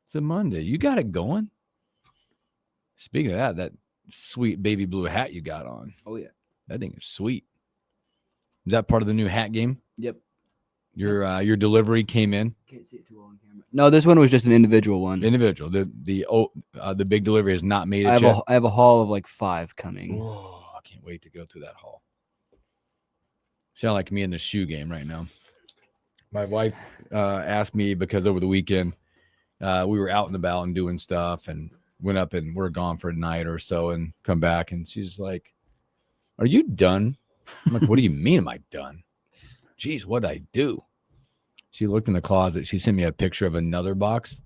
It's a Monday. You got it going. Speaking of that sweet baby blue hat you got on. Oh, yeah. That thing is sweet. Is that part of the new hat game? Yep. Your delivery came in. Can't see it too well on camera. No, this one was just an individual one. Individual. The big delivery has not made it yet. I have a haul of like 5 coming. Whoa, I can't wait to go through that haul. Sound like me in the shoe game right now. My wife asked me because over the weekend we were out and about and doing stuff and went up and we're gone for a night or so and come back and she's like, "Are you done?" I'm like, "What do you mean am I done? Jeez, what'd I do?" She looked in the closet. She sent me a picture of another box.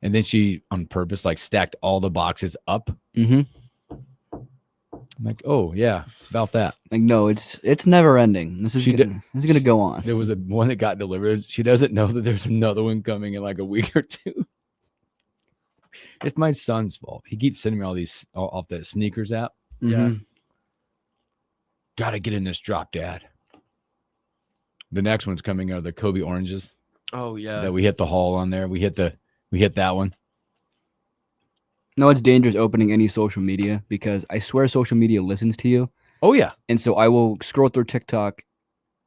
And then she, on purpose, like stacked all the boxes up. Mm-hmm. I'm like, oh, yeah, about that. Like, no, it's never ending. This is going to go on. There was one that got delivered. She doesn't know that there's another one coming in like a week or two. It's my son's fault. He keeps sending me all these off that sneakers app. Mm-hmm. Yeah. Got to get in this drop, Dad. The next one's coming out of the Kobe oranges. Oh yeah. That we hit the haul on there. We hit that one. No, it's dangerous opening any social media because I swear social media listens to you. Oh yeah. And so I will scroll through TikTok.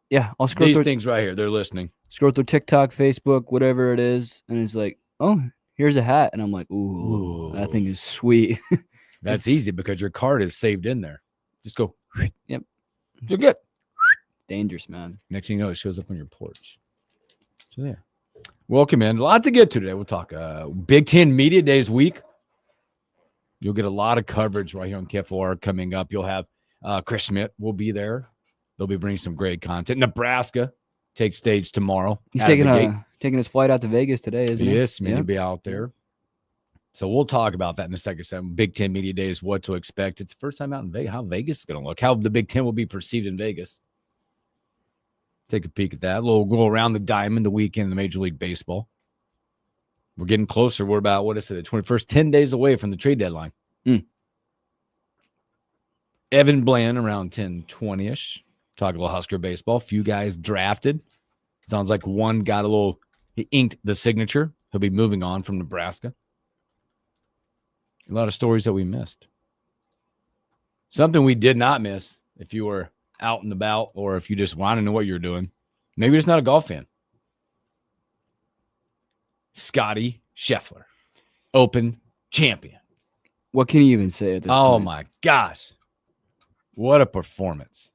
Yeah, I'll scroll through these things right here. They're listening. Scroll through TikTok, Facebook, whatever it is, and it's like, oh, here's a hat, and I'm like, ooh. That thing is sweet. That's easy because your card is saved in there. Just go. Yep. You're good. Dangerous, man. Next thing you know, it shows up on your porch. So, yeah. Welcome in. A lot to get to today. We'll talk Big Ten Media Days week. You'll get a lot of coverage right here on KFOR coming up. You'll have Chris Schmidt will be there. They'll be bringing some great content. Nebraska takes stage tomorrow. He's taking his flight out to Vegas today, isn't he? Yes, he'll be out there. So we'll talk about that in a second. Big Ten Media Days, what to expect. It's the first time out in Vegas. How Vegas is going to look. How the Big Ten will be perceived in Vegas. Take a peek at that. We'll go around the diamond the weekend in the Major League Baseball. We're getting closer. We're about, the 21st, 10 days away from the trade deadline. Evan Bland around 10:20-ish. Talk a little Husker baseball. A few guys drafted. Sounds like one got he inked the signature. He'll be moving on from Nebraska. A lot of stories that we missed. Something we did not miss if you were out and about or if you just want to know what you're doing. Maybe you're just not a golf fan. Scotty Scheffler, Open champion. What can you even say at this point? Oh, my gosh. What a performance.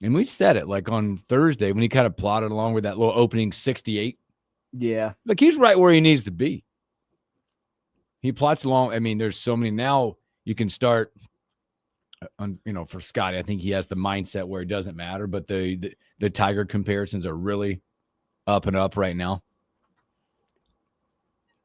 And we said it like on Thursday when he kind of plodded along with that little opening 68. Yeah. Like he's right where he needs to be. He plots along. I mean, there's so many. Now you can start, for Scotty, I think he has the mindset where it doesn't matter. But the Tiger comparisons are really up and up right now.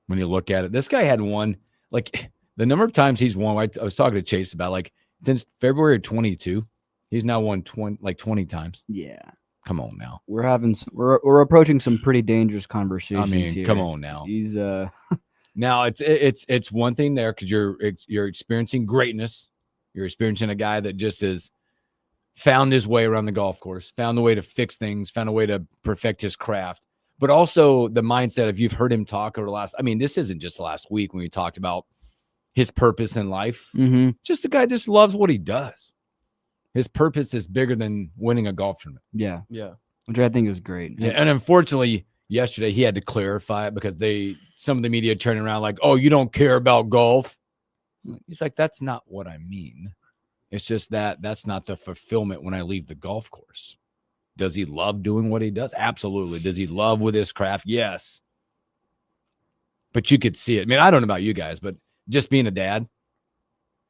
When you look at it, this guy hadn't won. Like the number of times he's won, I was talking to Chase about like since February of 22, he's now won 20 times. Yeah. Come on now. We're approaching some pretty dangerous conversations. I mean, here. come on now. He's Now it's one thing there because you're experiencing greatness. You're experiencing a guy that just has found his way around the golf course, found a way to fix things, found a way to perfect his craft. But also the mindset of you've heard him talk over the last. I mean, this isn't just last week when we talked about his purpose in life. Mm-hmm. Just a guy just loves what he does. His purpose is bigger than winning a golf tournament. Yeah. Yeah. Which I think is great. Yeah, and unfortunately, yesterday he had to clarify it because some of the media turned around like, oh, you don't care about golf. He's like, that's not what I mean. It's just that's not the fulfillment when I leave the golf course. Does he love doing what he does? Absolutely. Does he love with his craft? Yes. But you could see it. I mean, I don't know about you guys, but just being a dad,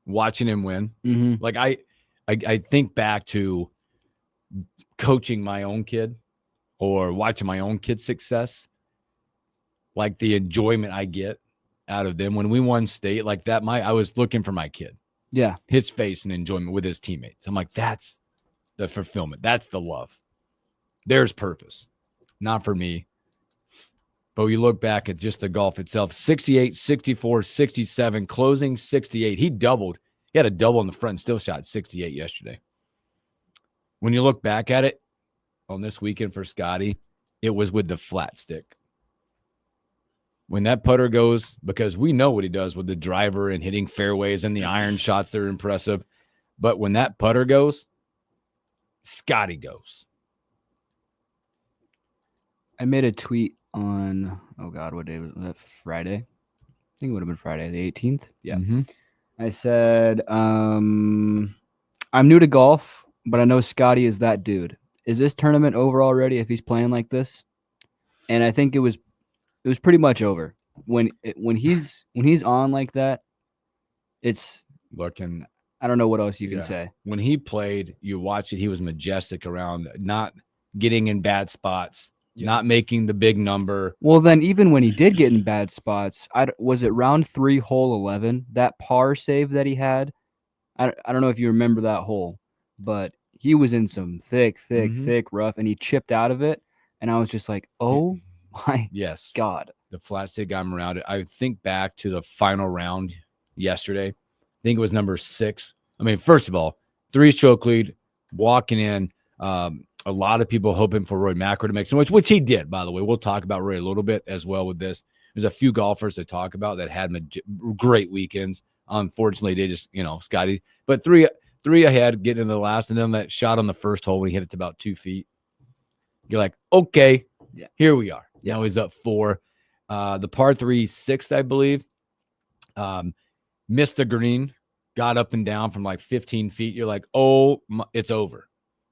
watching him win, like I think back to coaching my own kid or watching my own kid's success, like the enjoyment I get out of them. When we won state like that, I was looking for my kid. Yeah. His face and enjoyment with his teammates. I'm like, that's the fulfillment. That's the love. There's purpose. Not for me. But you look back at just the golf itself, 68, 64, 67, closing 68. He doubled. He had a double in the front and still shot 68 yesterday. When you look back at it on this weekend for Scotty, it was with the flat stick. when that putter goes, because we know what he does with the driver and hitting fairways and the iron shots, they're impressive. But when that putter goes, Scotty goes. I made a tweet on, oh God, what day was that? Friday? I think it would have been Friday, the 18th. Yeah. Mm-hmm. I said, I'm new to golf, but I know Scotty is that dude. Is this tournament over already if he's playing like this? And I think it was pretty much over. When he's on like that, it's looking. I don't know what else you can say. When he played, you watch it, he was majestic around, not getting in bad spots. Not making the big number. Well, then even when he did get in bad spots, was it round 3, hole 11, that par save that he had? I don't know if you remember that hole, but he was in some thick rough, and he chipped out of it, and I was just like, oh my God. The flat stick got him around it. I think back to the final round yesterday. I think it was number 6. I mean, first of all, 3-stroke lead, walking in, a lot of people hoping for Roy McIlroy to make some noise, which he did, by the way. We'll talk about Roy a little bit as well with this. There's a few golfers to talk about that had great weekends. Unfortunately, they just, Scotty. But three ahead, getting into the last, and then that shot on the first hole when he hit it to about 2 feet. You're like, okay, here we are. Yeah. Now he's up 4. The par 3, 6th, I believe. Missed the green, got up and down from like 15 feet. You're like, oh, it's over.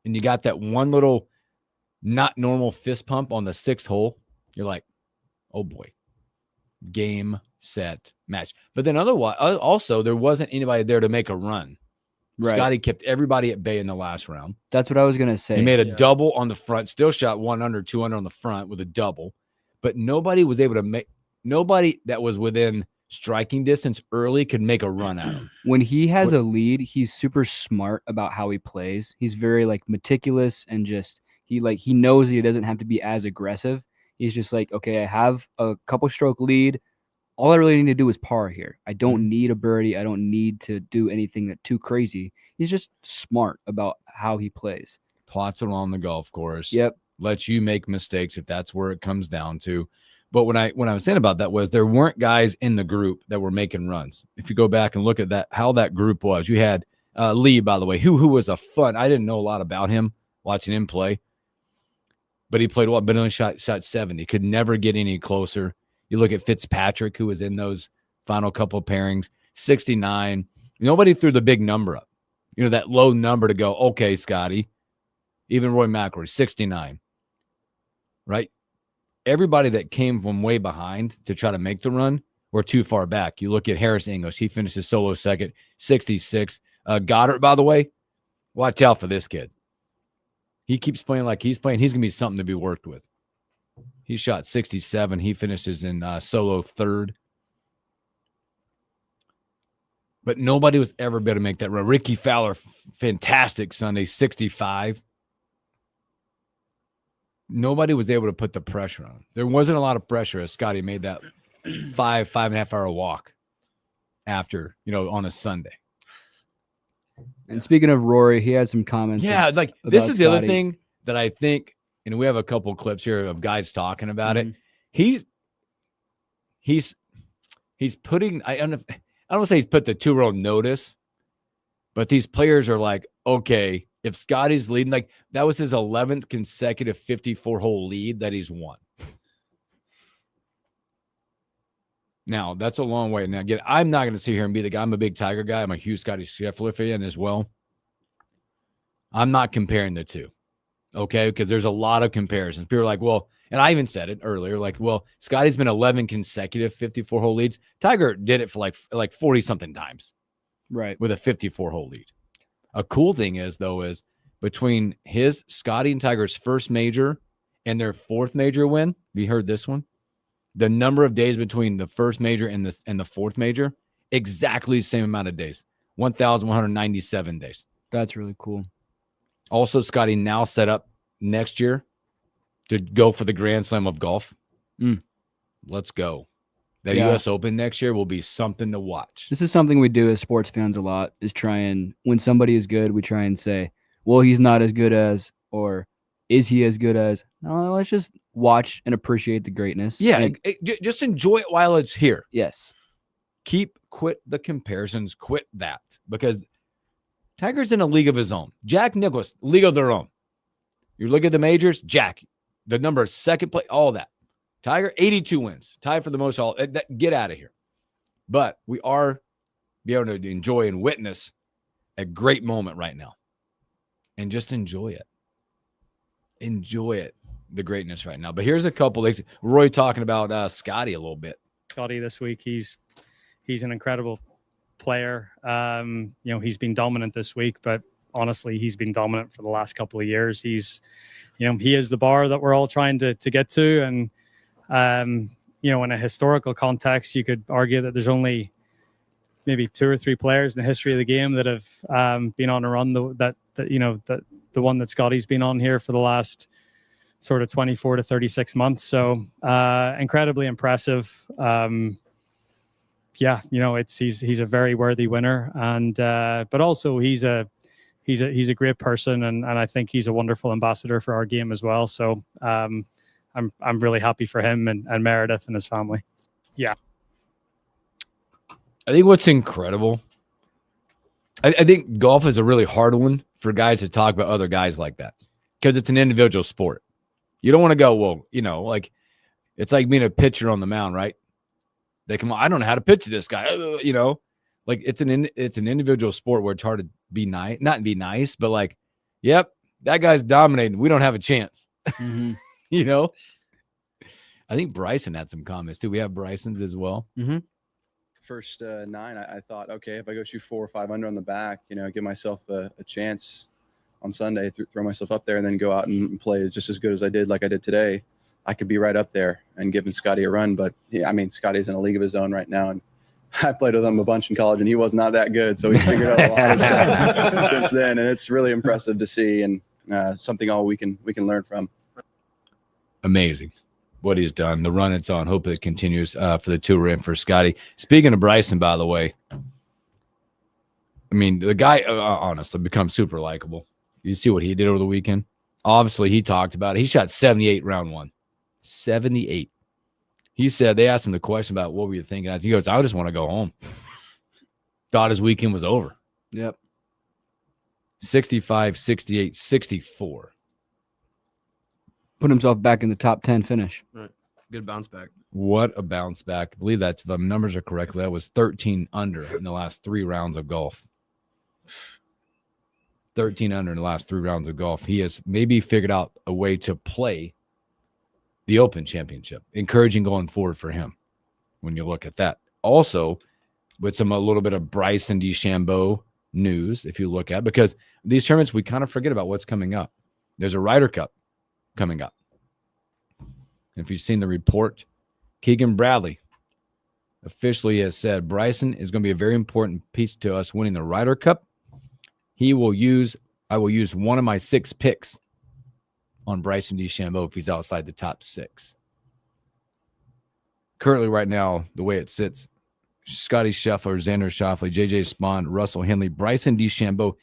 And you got that one little not normal fist pump on the 6th hole. You're like, oh boy, game, set, match. But then otherwise, also, there wasn't anybody there to make a run. Right. Scotty kept everybody at bay in the last round. That's what I was going to say. He made a double on the front, still shot 1 under, 2 under on the front with a double. But nobody was able to make, nobody that was within striking distance early could make a run at him. When he has a lead, he's super smart about how he plays. He's very meticulous, and just he knows he doesn't have to be as aggressive. He's just like, okay, I have a couple stroke lead. All I really need to do is par here. I don't need a birdie. I don't need to do anything that too crazy. He's just smart about how he plays. Plots along the golf course. Yep. Lets you make mistakes if that's where it comes down to. But when I was saying about that was there weren't guys in the group that were making runs. If you go back and look at that, how that group was, you had Lee, by the way, who was a fun. I didn't know a lot about him watching him play, but he played well, but only shot 70. Could never get any closer. You look at Fitzpatrick, who was in those final couple of pairings, 69. Nobody threw the big number up. That low number to go, okay, Scotty. Even Roy McIlroy, 69. Right? Everybody that came from way behind to try to make the run were too far back. You look at Harris English. He finishes solo second, 66. Goddard, by the way, watch out for this kid. He keeps playing like he's playing. He's going to be something to be worked with. He shot 67. He finishes in solo 3rd. But nobody was ever better to make that run. Ricky Fowler, fantastic Sunday, 65. Nobody was able to put the pressure on. There wasn't a lot of pressure as Scotty made that 5.5 hour walk after, on a Sunday. And speaking of Rory, he had some comments. Yeah, this is the other thing that I think, and we have a couple clips here of guys talking about it. He's putting, I don't want to say he's put the tour on notice, but these players are like, okay, if Scotty's leading, that was his 11th consecutive 54-hole lead that he's won. Now, that's a long way. Now, again, I'm not going to sit here and be the guy. I'm a big Tiger guy. I'm a huge Scotty Scheffler fan as well. I'm not comparing the two, okay? Because there's a lot of comparisons. People are like, well, and I even said it earlier, Scotty's been 11 consecutive 54-hole leads. Tiger did it for like 40-something times. Right. With a 54-hole lead. A cool thing is between Scotty and Tiger's first major and their 4th major win, have you heard this one? The number of days between the first major and the 4th major, exactly the same amount of days, 1,197 days. That's really cool. Also, Scotty now set up next year to go for the Grand Slam of golf. Let's go. The U.S. Open next year will be something to watch. This is something we do as sports fans a lot, is try and, when somebody is good, we try and say, well, he's not as good as, or Is he as good as? No, let's just watch and appreciate the greatness. Yeah, And just enjoy it while it's here. yes. Quit the comparisons, quit that, because Tiger's in a league of his own. Jack Nicklaus, league of their own. You look at the majors, Jack, the number of second place, all that. Tiger, 82 wins, tied for the most all. Get out of here. But we are be able to enjoy and witness a great moment right now. And just enjoy it. Enjoy it, the greatness right now. But here's a couple things. Roy talking about Scotty a little bit. Scotty this week, he's an incredible player. He's been dominant this week, but honestly, he's been dominant for the last couple of years. He is the bar that we're all trying to get to. And, in a historical context, you could argue that there's only maybe 2 or 3 players in the history of the game that have been on a run that the one that Scotty's been on here for the last sort of 24 to 36 months. So incredibly impressive. He's a very worthy winner, and but also he's a great person, and I think he's a wonderful ambassador for our game as well. So I'm really happy for him and Meredith and his family. Yeah. I think what's incredible, I think golf is a really hard one for guys to talk about other guys like that, because it's an individual sport. You don't want to go, well, like it's like being a pitcher on the mound, right? They come on, I don't know how to pitch this guy, like it's an individual sport where it's hard to be nice, not be nice, but like, yep, that guy's dominating. We don't have a chance. Mm-hmm. I think Bryson had some comments too. We have Bryson's as well. Mm-hmm. First 9, I thought, okay, if I go shoot 4 or 5 under on the back, give myself a chance on Sunday, throw myself up there and then go out and play just as good as I did, like I did today, I could be right up there and giving Scotty a run. But Scotty's in a league of his own right now. And I played with him a bunch in college and he was not that good. So he's figured out a lot of stuff since then. And it's really impressive to see, and something all we can learn from. Amazing What he's done, the run it's on. Hope it continues for the tour and for Scotty. Speaking of Bryson, by the way, the guy honestly becomes super likable. You see what he did over the weekend? Obviously, he talked about it. He shot 78 round 1. 78. He said, they asked him the question about what were you thinking? He goes, I just want to go home. Thought his weekend was over. Yep. 65, 68, 64. Put himself back in the top 10 finish. Right. Good bounce back. What a bounce back. I believe that, if the numbers are correct, that was 13 under in the last 3 rounds of golf. 13 under in the last 3 rounds of golf. He has maybe figured out a way to play the Open Championship. Encouraging going forward for him when you look at that. Also, with a little bit of Bryson DeChambeau news, if you look at, because these tournaments, we kind of forget about what's coming up. There's a Ryder Cup coming up. If you've seen the report, Keegan Bradley officially has said Bryson is going to be a very important piece to us winning the Ryder Cup. I will use one of my 6 picks on Bryson DeChambeau if he's outside the top 6. Currently, right now, the way it sits, Scotty Scheffler, Xander Schauffele, JJ Spawn, Russell Henley, Bryson DeChambeau,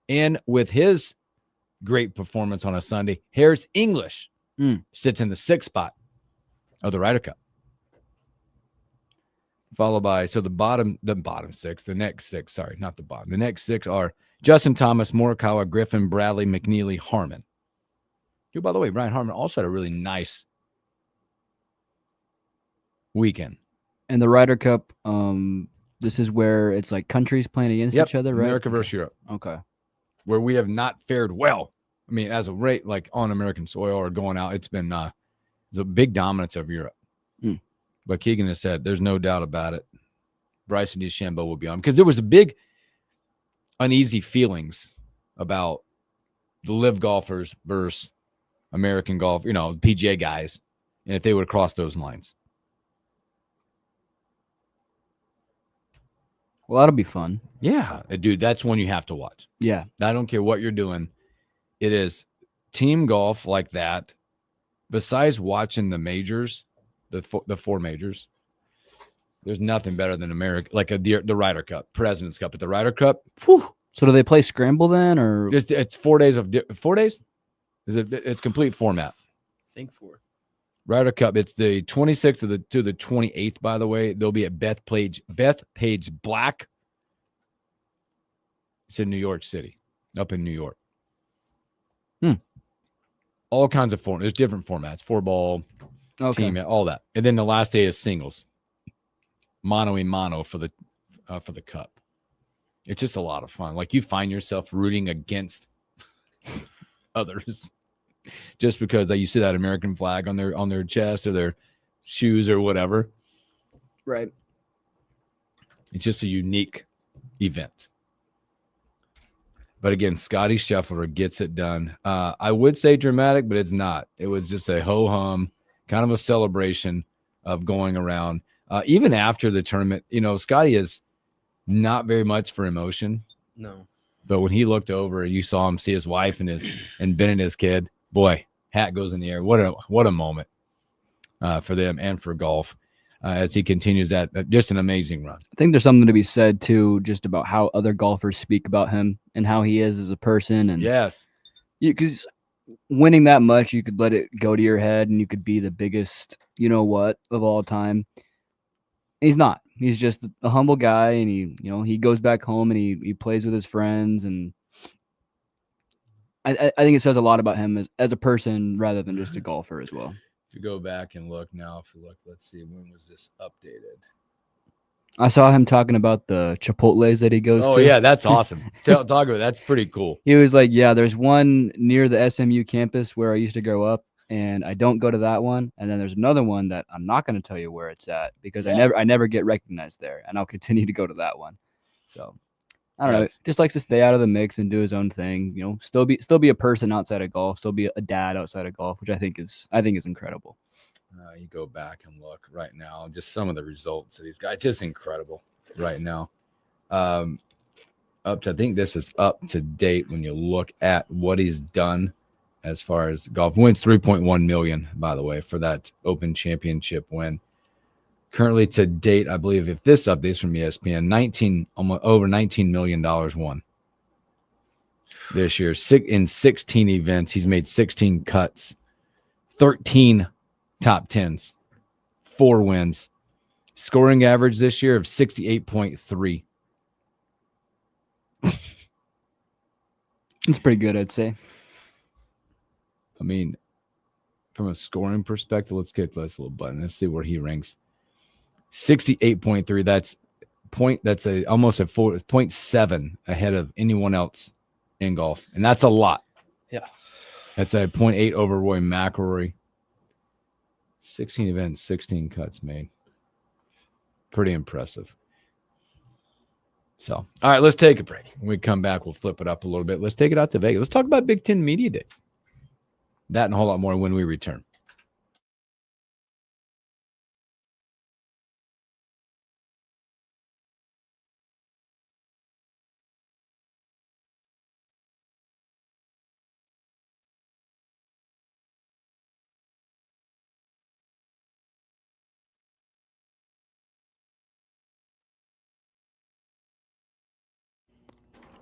and with his great performance on a Sunday, Harris English sits in the 6th spot of the Ryder Cup. Followed by, the next 6 are Justin Thomas, Morikawa, Griffin, Bradley, McNeely, Harmon. Who, by the way, Brian Harmon also had a really nice weekend. And the Ryder Cup, this is where it's like countries playing against each other, right? America versus Europe. Okay. Where we have not fared well. As a rate, like on American soil or going out, it's been it's a big dominance of Europe. But Keegan has said there's no doubt about it. Bryson DeChambeau will be on, because there was a big uneasy feelings about the live golfers versus American golf, PGA guys, and if they would cross those lines. Well, that'll be fun. Yeah, dude, that's one you have to watch. Yeah. I don't care what you're doing. It is team golf like that. Besides watching the majors, the 4 majors, there's nothing better than America, like the Ryder Cup, President's Cup. At the Ryder Cup, So do they play scramble then, or it's 4 days of 4 days? It's complete format. Think for. Ryder Cup. It's the 26th to the 28th. By the way, they'll be at Bethpage Black. It's in New York City, up in New York. All kinds of form. There's different formats: 4-ball, team, all that. And then the last day is singles, mano a mano for the cup. It's just a lot of fun. Like, you find yourself rooting against others just because you see that American flag on their chest or their shoes or whatever. Right. It's just a unique event. But again, Scotty Scheffler gets it done. I would say dramatic, but it's not. It was just a ho-hum, kind of a celebration of going around. Even after the tournament, Scotty is not very much for emotion. No. But when he looked over, you saw him see his wife and Ben and his kid. Boy, hat goes in the air. What a moment for them and for golf. As he continues that, just an amazing run. I think there's something to be said too, just about how other golfers speak about him and how he is as a person. And yes, because winning that much, you could let it go to your head, and you could be the biggest, of all time. He's not. He's just a humble guy, and he goes back home and he plays with his friends, and I think it says a lot about him as a person rather than just a golfer as well. If you go back and look now, let's see, when was this updated? I saw him talking about the Chipotles that he goes to. Oh, yeah, that's awesome. Talk about it. That's pretty cool. He was like, yeah, there's one near the SMU campus where I used to grow up, and I don't go to that one. And then there's another one that I'm not going to tell you where it's at because I never get recognized there, and I'll continue to go to that one. So I don't know. Just likes to stay out of the mix and do his own thing. Still be a person outside of golf. Still be a dad outside of golf, which I think is incredible. You go back and look right now, just some of the results of these guys, just incredible right now. I think this is up to date when you look at what he's done as far as golf wins. 3.1 million, by the way, for that Open Championship win. Currently to date, I believe if this updates from ESPN, almost over $19 million won this year. In 16 events, he's made 16 cuts, 13 top 10s, 4 wins. Scoring average this year of 68.3. It's pretty good, I'd say. I mean, from a scoring perspective, let's get this little button. Let's see where he ranks. 68.3. That's almost a 0.7 ahead of anyone else in golf, and that's a lot. Yeah, that's a 0.8 over Roy McIlroy. 16 events, 16 cuts made. Pretty impressive. So, all right, let's take a break. When we come back, we'll flip it up a little bit. Let's take it out to Vegas. Let's talk about Big Ten Media Days. That and a whole lot more when we return.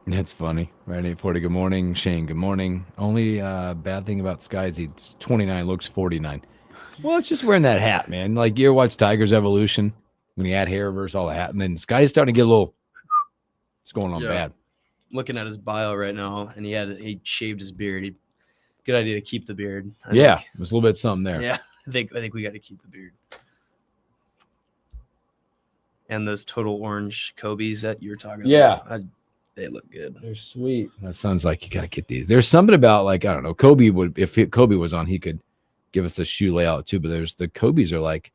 That's funny. Right, 840. Good morning, Shane. Good morning. Only bad thing about Sky is he's 29, looks 49. Well, it's just wearing that hat, man. Like, you ever watch Tiger's Evolution when he had hair versus all the hat, and then Sky's starting to get a little. It's going on bad. Looking at his bio right now, and he shaved his beard. Good idea to keep the beard. I think. There's a little bit something there. Yeah, I think we got to keep the beard. And those total orange Kobe's that you were talking about. They look good. They're sweet. That sounds like you got to get these. There's something about, like, I don't know, Kobe would, if Kobe was on, he could give us a shoe layout too, but the Kobe's are like,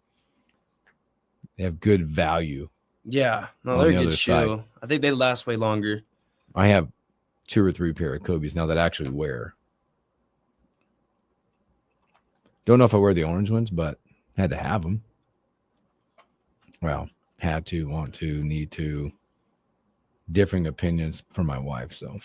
they have good value. Yeah. No, they're a good shoe. Side. I think they last way longer. I have 2 or 3 pair of Kobe's now that I actually wear. Don't know if I wear the orange ones, but had to have them. Well, had to, want to, need to. Differing opinions from my wife, so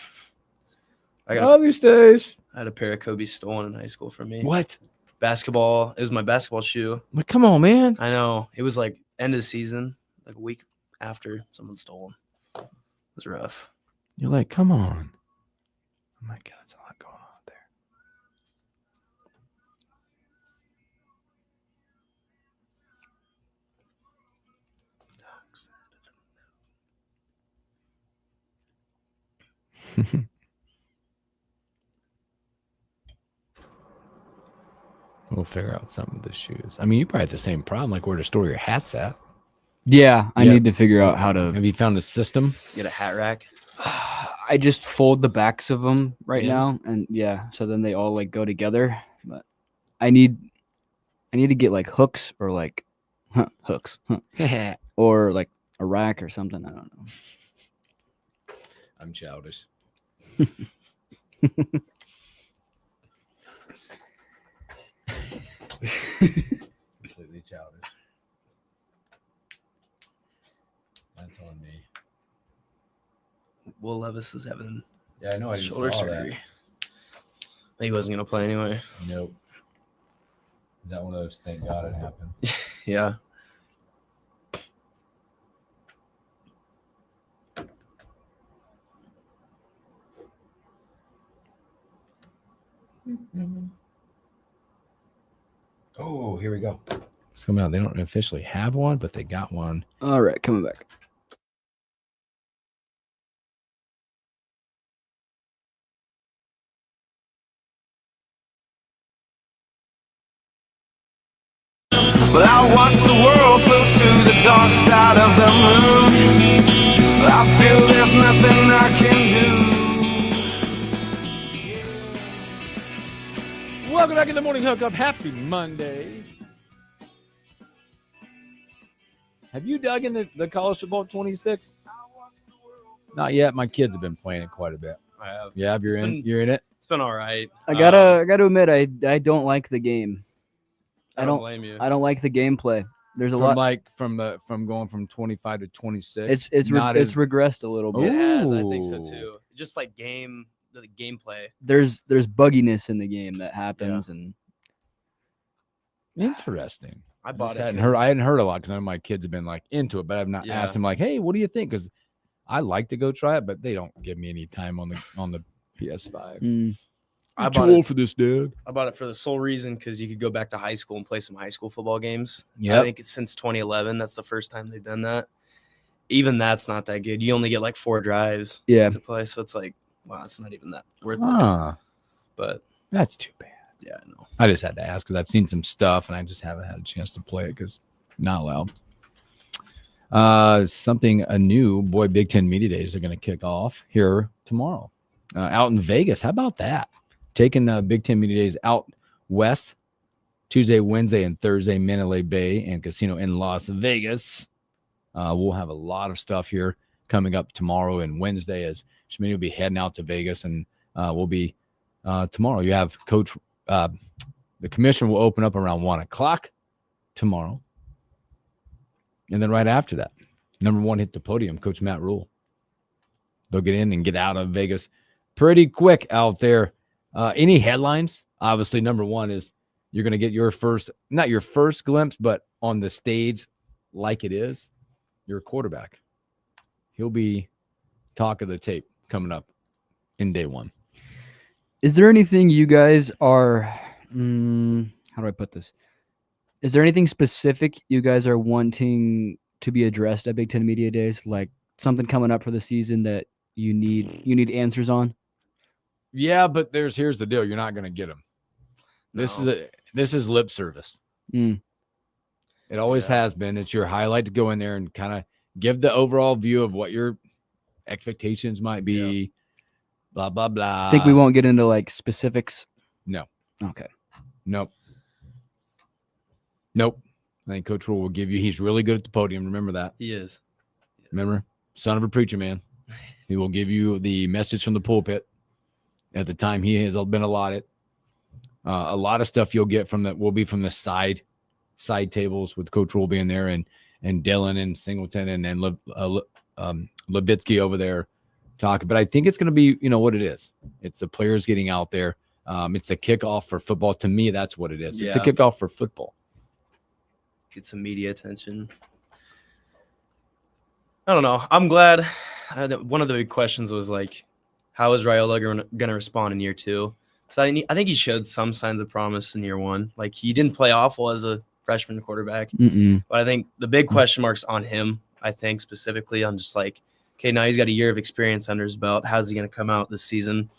I got these days. I had a pair of Kobe's stolen in high school from me. What? Basketball. It was my basketball shoe. Like, come on, man. I know. It was like end of the season, like a week after someone stole them. It was rough. You're like, come on. Oh my God, it's a lot going on there. We'll figure out some of the shoes. I mean, you probably have the same problem, like where to store your hats at. Yeah, I Yeah. need to figure out how to. Have you found a system? Get a hat rack. I just fold the backs of them right Yeah. now, and yeah, so then they all like go together. But I need to get like hooks or like hooks or like a rack or something. I don't know. I'm childish. Completely childish. That's on me. Will Levis is having Yeah, I know. I just shoulder saw surgery. He wasn't gonna play anyway. that. Nope. Is that one of those? Thank God it happened. Yeah. Oh, here we go. It's coming out. They don't officially have one, but they got one. All right, coming back. But I watch the world float to the dark side of the moon. I feel there's nothing I can do. Welcome back in the morning hookup. Happy Monday. Have you dug in the college football 26? Not yet. My kids have been playing it quite a bit. I have. Yeah, you're in it. It's been all right. I gotta admit, I don't like the game. I don't blame you. I don't like the gameplay. There's a From lot. like from going from 25 to 26. It's not as regressed a little bit. It has. I think so Ooh. too. Just like the gameplay. There's bugginess in the game that happens, and interesting. I bought it. I hadn't heard a lot because none of my kids have been like into it, but I've not Yeah. asked them like, hey, what do you think? Because I like to go try it, but they don't give me any time on the PS5. I I'm too bought old it. for this, Dad. I bought it for the sole reason because you could go back to high school and play some high school football games. Yep. I think it's since 2011. That's the first time they've done that. Even that's not that good. You only get like 4 drives yeah, to play, so it's like, wow, it's not even that worth it. Ah, But that's too bad. yeah, I know. I just had to ask because I've seen some stuff and I just haven't had a chance to play it because not allowed. Something anew. Boy, Big Ten Media Days are going to kick off here tomorrow out in Vegas. How about that? Taking Big Ten Media Days out west Tuesday, Wednesday, and Thursday, Mandalay Bay and Casino in Las Vegas. We'll have a lot of stuff here coming up tomorrow and Wednesday as Schmitty will be heading out to Vegas, and we'll be tomorrow. You have Coach. The commission will open up around 1:00 tomorrow. And then right after that, number 1 hit the podium, Coach Matt Rule. They'll get in and get out of Vegas pretty quick out there. Any headlines? Obviously, number 1 is you're going to get your first, not your first glimpse, but on the stage like it is, your quarterback. He'll be talk of the tape coming up in day 1. Is there anything you guys are? How do I put this? Is there anything specific you guys are wanting to be addressed at Big Ten Media Days? Like something coming up for the season that you need answers on? Yeah, but here's the deal. You're not going to get them. This is lip service. Mm. It always has been. It's your highlight to go in there and kind of give the overall view of what your expectations might be. Yeah. Blah, blah, blah. I think we won't get into like specifics. No. Okay. Nope. I think Coach Rule will give you. He's really good at the podium. Remember that. He is. Remember, son of a preacher man. He will give you the message from the pulpit at the time he has been allotted. A lot of stuff you'll get will be from the side tables with Coach Rule being there and Dylan and Singleton and Levitsky over there talking. But I think it's going to be, what it is. It's the players getting out there. It's a kickoff for football. To me, that's what it is. It's a Yeah. kickoff for football. Get some media attention. I don't know. I'm glad. One of the big questions was like, how is Raiola going to respond in year 2? Because I think he showed some signs of promise in year 1. Like he didn't play awful as a freshman quarterback, Mm-mm. but I think the big question mark's on him. I think specifically on just like, okay, now he's got a year of experience under his belt. How's he going to come out this season?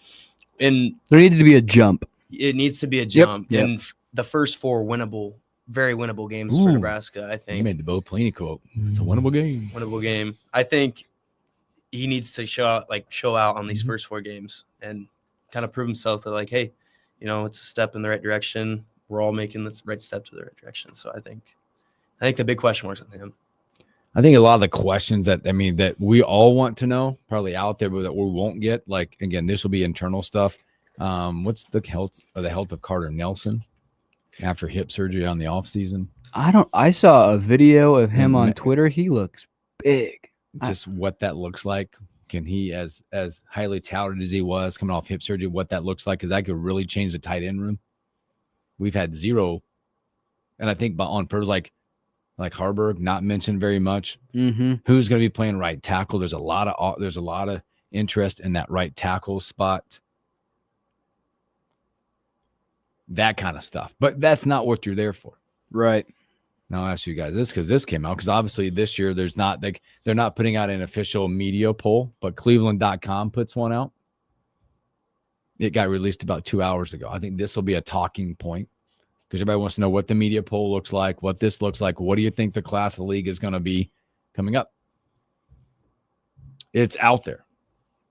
And There needs to be a jump. it needs to be a jump. yep. And the first 4 winnable, very winnable games for Ooh. Nebraska, I You think. made the Bo Pelini quote. It's a winnable game. Winnable game. I think he needs to show out on these Mhm. first 4 games and kind of prove himself that, like, hey, it's a step in the right direction. We're all making the right step to the right direction. So I think the big question marks on him. I think a lot of the questions that we all want to know, probably out there, but that we won't get. Like, again, this will be internal stuff. What's the health of Carter Nelson after hip surgery on the offseason? I saw a video of him on Twitter. He looks big. Just what that looks like. Can he, as highly touted as he was coming off hip surgery, what that looks like? Because that could really change the tight end room. We've had 0, and I think on purpose, like Harburg, not mentioned very much. Mm-hmm. Who's going to be playing right tackle? There's a lot of interest in that right tackle spot. That kind of stuff, but that's not what you're there for. Right. Now I'll ask you guys this because this came out, because obviously this year they're not putting out an official media poll, but Cleveland.com puts one out. It got released about 2 hours ago. I think this will be a talking point because everybody wants to know what the media poll looks like, what this looks like. What do you think the class of the league is going to be coming up? It's out there.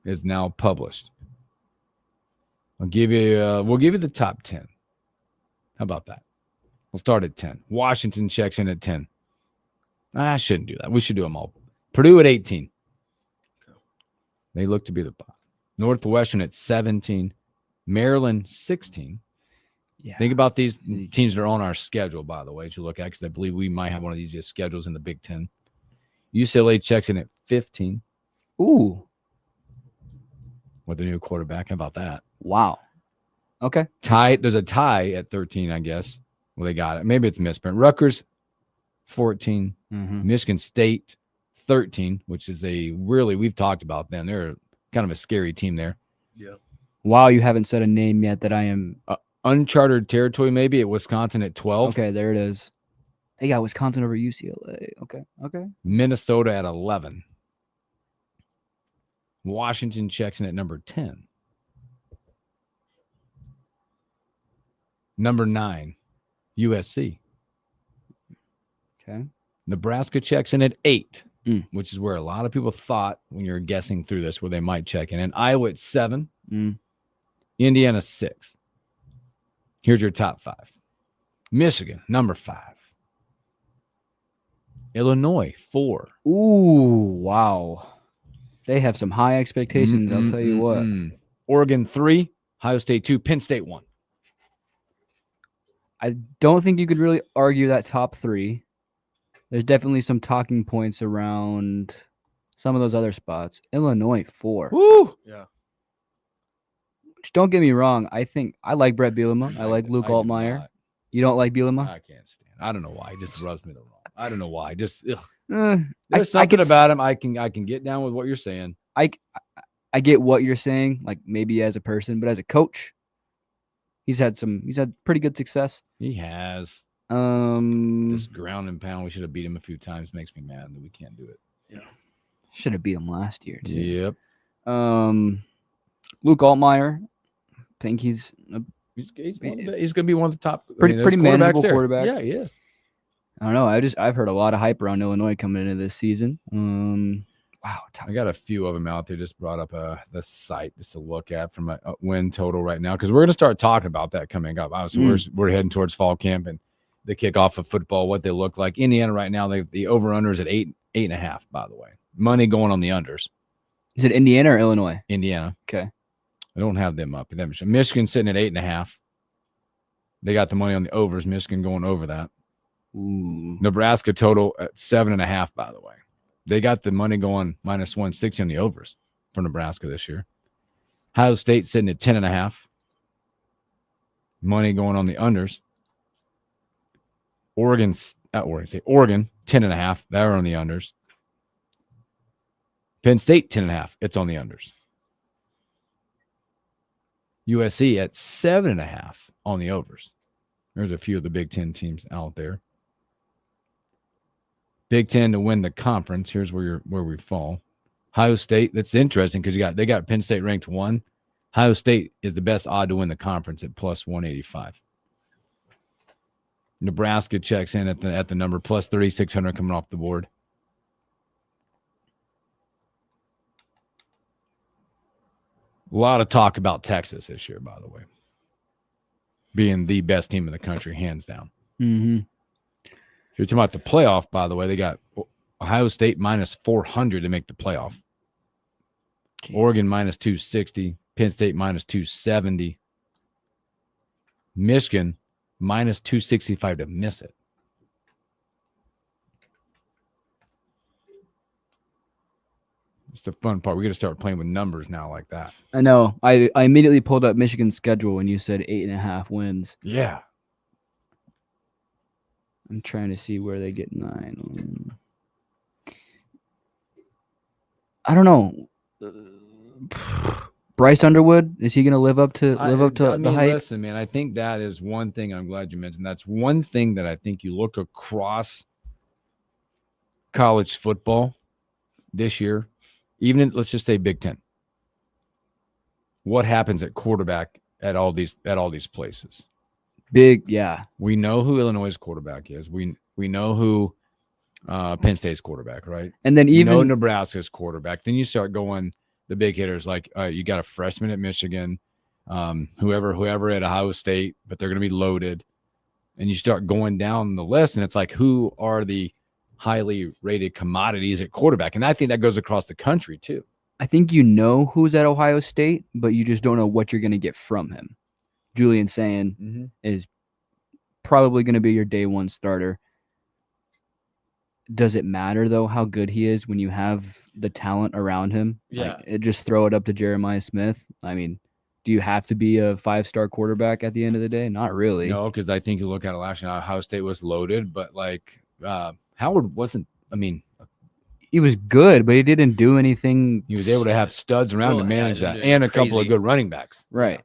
It's now published. We'll give you the top 10. How about that? We'll start at 10. Washington checks in at 10. I shouldn't do that. We should do them all. Purdue at 18. They look to be the bottom. Northwestern at 17. Maryland 16. Yeah. Think about these teams that are on our schedule, by the way, to look at, because I believe we might have one of the easiest schedules in the Big Ten. UCLA checks in at 15. Ooh. With the new quarterback. How about that? Wow. Okay. There's a tie at 13, I guess. Well, they got it. Maybe it's misprint. Rutgers 14. Mm-hmm. Michigan State 13, which is we've talked about them. They're kind of a scary team there. Yeah. Wow, you haven't said a name yet that I am. Uncharted territory, maybe, at Wisconsin at 12. Okay, there it is. They got Wisconsin over UCLA. Okay. Minnesota at 11. Washington checks in at number 10. Number 9, USC. Okay. Nebraska checks in at 8, which is where a lot of people thought when you're guessing through this where they might check in. And Iowa at 7. Indiana 6. Here's your top 5. Michigan, number 5. Illinois, 4. Ooh, wow. They have some high expectations, I'll tell you what. Oregon 3, Ohio State 2, Penn State 1. I don't think you could really argue that top 3. There's definitely some talking points around some of those other spots. Illinois 4. Woo! Yeah. Which, don't get me wrong. I think I like Brett Bielema. I like Luke do Altmaier. not. You don't like Bielema? I can't stand. I don't know why. He just rubs me the wrong. I don't know why. Just ugh. I There's something could about him. I can get down with what you're saying. I get what you're saying, like maybe as a person, but as a coach, he's had pretty good success. He has this ground and pound. We should have beat him a few times. Makes me mad that we can't do it. Should have beat him last year too. Yep. Luke Altmaier, I think he's He's going to be one of the top. Pretty there's manageable there. quarterback. Yeah, he is. I don't know. I've heard a lot of hype around Illinois coming into this season. Wow, I got a few of them out there. Just brought up the site just to look at from a win total right now, because we're going to start talking about that coming up. Obviously, we're heading towards fall camp and the kickoff of football, what they look like. Indiana right now, the over/under is at 8.5. By the way, money going on the unders. Is it Indiana or Illinois? Indiana. Okay. I don't have them up. Michigan sitting at 8.5. They got the money on the overs. Michigan going over that. Ooh. Nebraska total at 7.5. By the way, they got the money going minus 160 on the overs for Nebraska this year. Ohio State sitting at 10.5. Money going on the unders. Oregon 10.5. They're on the unders. Penn State 10.5. It's on the unders. USC at 7.5 on the overs. There's a few of the Big Ten teams out there. Big Ten to win the conference. Here's where we fall. Ohio State, that's interesting because they got Penn State ranked 1. Ohio State is the best odd to win the conference at plus 185. Nebraska checks in at the number plus 3,600 coming off the board. A lot of talk about Texas this year, by the way, being the best team in the country, hands down. Mm-hmm. If you're talking about the playoff, by the way, they got Ohio State minus 400 to make the playoff. Jeez. Oregon minus 260. Penn State minus 270. Michigan minus 265 to miss it. It's the fun part. We got to start playing with numbers now like that. I know. I immediately pulled up Michigan's schedule when you said 8.5 wins. Yeah. I'm trying to see where they get 9. I don't know. Bryce Underwood, is he going to live up to the hype? Listen, man, I think that is one thing. I'm glad you mentioned. That's one thing that I think you look across college football this year, even let's just say Big Ten. What happens at quarterback at all these places? Big, yeah. We know who Illinois' quarterback is. We know who Penn State's quarterback, right? And then even Nebraska's quarterback. Then you start going the big hitters like you got a freshman at Michigan, whoever at Ohio State, but they're going to be loaded. And you start going down the list, and it's like, who are the highly rated commodities at quarterback? And I think that goes across the country too. I think you know who's at Ohio State, but you just don't know what you're going to get from him. Julian Sayin is probably going to be your day one starter. Does it matter, though, how good he is when you have the talent around him? Yeah. Just throw it up to Jeremiah Smith. I mean, do you have to be a 5-star quarterback at the end of the day? Not really. No, because I think you look at it last year, Ohio State was loaded, but Howard wasn't, he was good, but he didn't do anything. He was able to have studs around to manage that and a couple of good running backs. Right.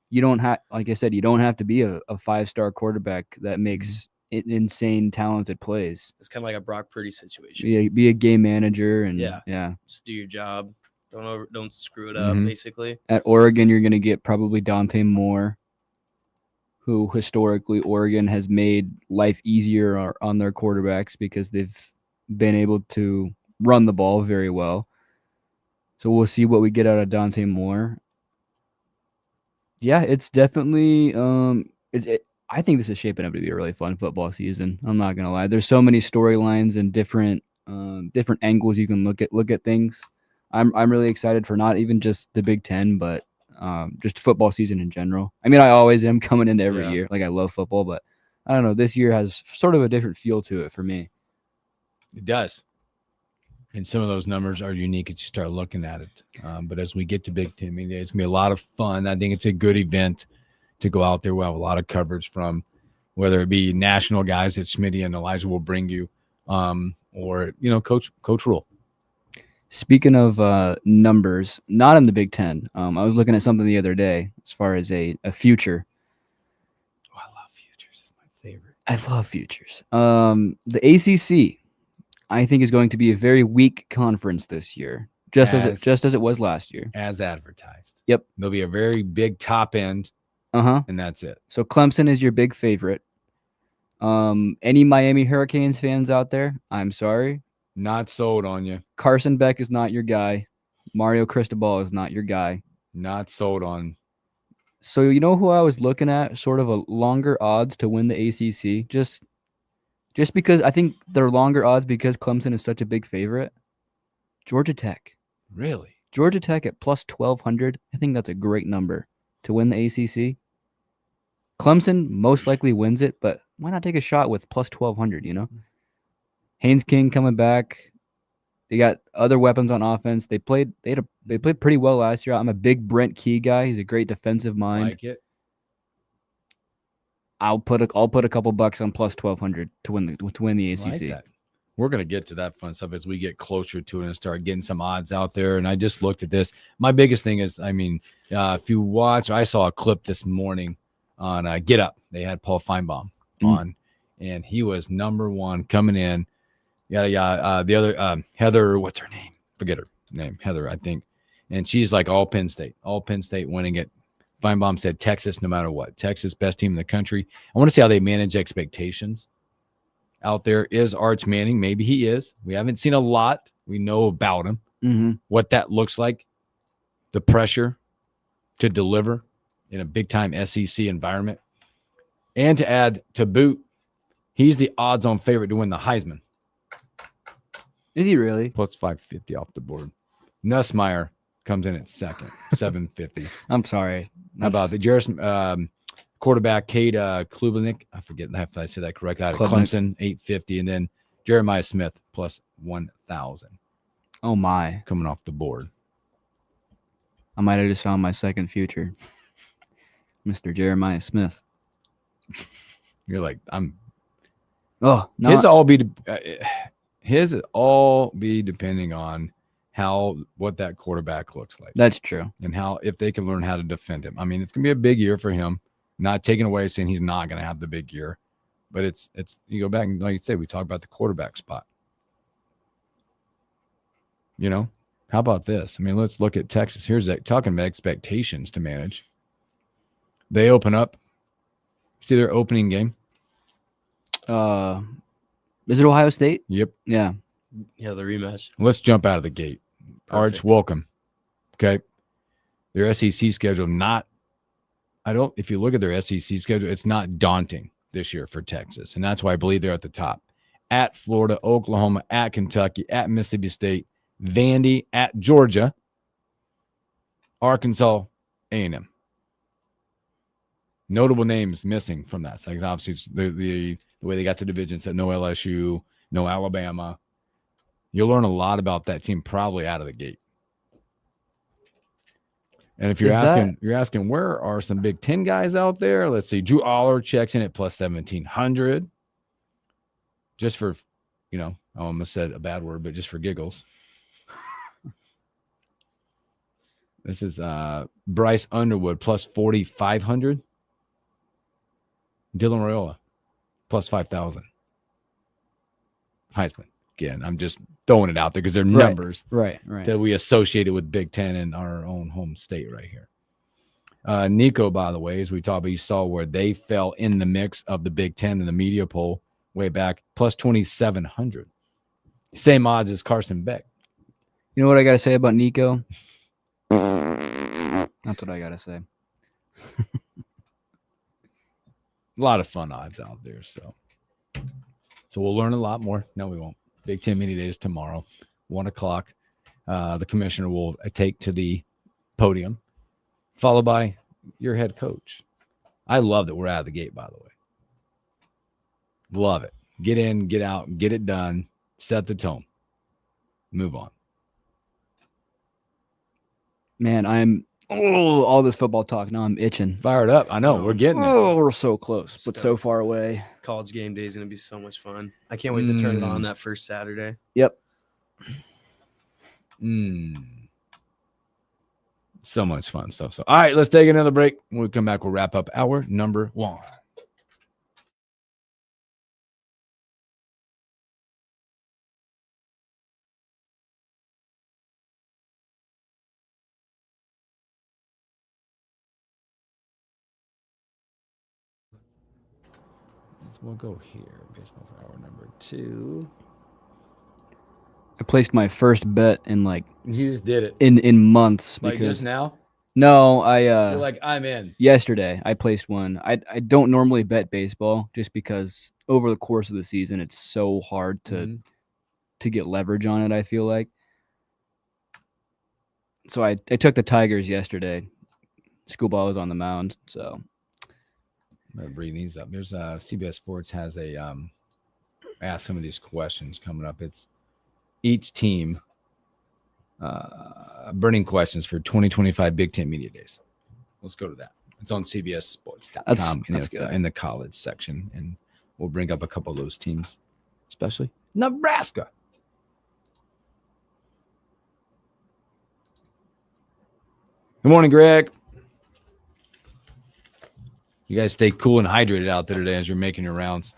You don't have, like I said, you don't have to be a 5-star quarterback that makes insane, talented plays. It's kind of like a Brock Purdy situation. Be a game manager and just do your job. Don't screw it up. Basically, at Oregon, you're going to get probably Dante Moore, who historically Oregon has made life easier on their quarterbacks because they've been able to run the ball very well. So we'll see what we get out of Dante Moore. Yeah, it's definitely I think this is shaping up to be a really fun football season. I'm not gonna lie. There's so many storylines and different angles you can look at things. I'm really excited for not even just the Big Ten, but just football season in general. I mean, I always am coming into every year. Like, I love football, but I don't know. This year has sort of a different feel to it for me. It does. And some of those numbers are unique as you start looking at it. But as we get to Big Ten Media Day, it's going to be a lot of fun. I think it's a good event to go out there. We'll have a lot of coverage from whether it be national guys that Schmitty and Elijah will bring you or, Coach Rule. Speaking of numbers, not in the Big Ten. I was looking at something the other day as far as a future. Oh, I love futures. It's my favorite. I love futures. The ACC, I think, is going to be a very weak conference this year, just as it was last year. As advertised. Yep. There'll be a very big top end, and that's it. So Clemson is your big favorite. Any Miami Hurricanes fans out there, I'm sorry. Not sold on you. Carson Beck is not your guy. Mario Cristobal is not your guy. Not sold on. So you know who I was looking at, sort of a longer odds to win the ACC? Just because I think they're longer odds because Clemson is such a big favorite. Georgia Tech. Really? Georgia Tech at plus 1,200. I think that's a great number to win the ACC. Clemson most likely wins it, but why not take a shot with plus 1,200, Haynes King coming back. They got other weapons on offense. They played pretty well last year. I'm a big Brent Key guy. He's a great defensive mind. Like it. I'll put a couple bucks on plus 1,200 to win the ACC. Like that. We're gonna get to that fun stuff as we get closer to it and start getting some odds out there. And I just looked at this. My biggest thing is, if you watch, I saw a clip this morning on Get Up. They had Paul Feinbaum on, and he was number one coming in. The other Heather, what's her name? Forget her. name, Heather, I think. And she's like all Penn State winning it. Feinbaum said Texas, no matter what. Texas, best team in the country. I want to see how they manage expectations out there. Is Arch Manning? Maybe he is. We haven't seen a lot. We know about him, what that looks like, the pressure to deliver in a big-time SEC environment. And to add to boot, he's the odds-on favorite to win the Heisman. Is he really? Plus 550 off the board. Nussmeier comes in at second, 750. I'm sorry. How about the Jarris, quarterback Cade Klubnik? I forget if I said that correct. Out of Clemson, 850. And then Jeremiah Smith plus 1,000. Oh, my. Coming off the board. I might have just found my second future. Mr. Jeremiah Smith. You're like, Oh, no. His all be depending on what that quarterback looks like. That's true. And if they can learn how to defend him. I mean, it's gonna be a big year for him. Not taking away saying he's not gonna have the big year, but it's you go back and like you say, we talk about the quarterback spot. You know, how about this? I mean, let's look at Texas. Here's that talking about expectations to manage. They open up. See their opening game. Is it Ohio State? Yep. Yeah. Yeah, the rematch. Let's jump out of the gate. Arch, Perfect. welcome. Okay. Their SEC schedule, if you look at their SEC schedule, it's not daunting this year for Texas. And that's why I believe they're at the top. At Florida, Oklahoma, at Kentucky, at Mississippi State, Vandy, at Georgia, Arkansas, A&M. Notable names missing from that. So obviously, it's the way they got to division said no LSU, no Alabama. You'll learn a lot about that team probably out of the gate. And if you're asking where are some Big Ten guys out there? Let's see. Drew Aller checks in at plus 1,700. Just for, I almost said a bad word, but just for giggles. This is Bryce Underwood plus 4,500. Dylan Raiola plus 5,000. Heisman. Again, I'm just throwing it out there because they're numbers Right. that we associated with Big Ten in our own home state right here. Nico, by the way, as we talked about, you saw where they fell in the mix of the Big Ten in the media poll way back, plus 2,700. Same odds as Carson Beck. You know what I got to say about Nico? That's what I got to say. A lot of fun odds out there. So we'll learn a lot more. No, we won't. Big Ten Mini Days tomorrow, 1:00. The commissioner will take to the podium, followed by your head coach. I love that we're out of the gate, by the way. Love it. Get in, get out, get it done, set the tone, move on. Man, all this football talk. Now I'm itching. Fired up. I know. We're getting it. Oh, we're so close, but so Stoked. far away. College game day is going to be so much fun. I can't wait to turn it on that first Saturday. Yep. So much fun stuff. So, all right, let's take another break. When we come back, we'll wrap up hour number 1. We'll go here. Baseball for hour number 2. I placed my first bet in You just did it. in months Like because just now? no, I You're like, I'm in. yesterday I placed one. I don't normally bet baseball just because over the course of the season it's so hard to get leverage on it, I feel like. So I took the Tigers yesterday. Schoolball was on the mound, so I'm gonna bring these up. There's CBS Sports has a ask some of these questions coming up. It's each team burning questions for 2025 Big Ten Media Days. Let's go to that. It's on CBSSports.com That's good. in the college section, and we'll bring up a couple of those teams, especially Nebraska. Good morning, Greg. You guys stay cool and hydrated out there today as you're making your rounds.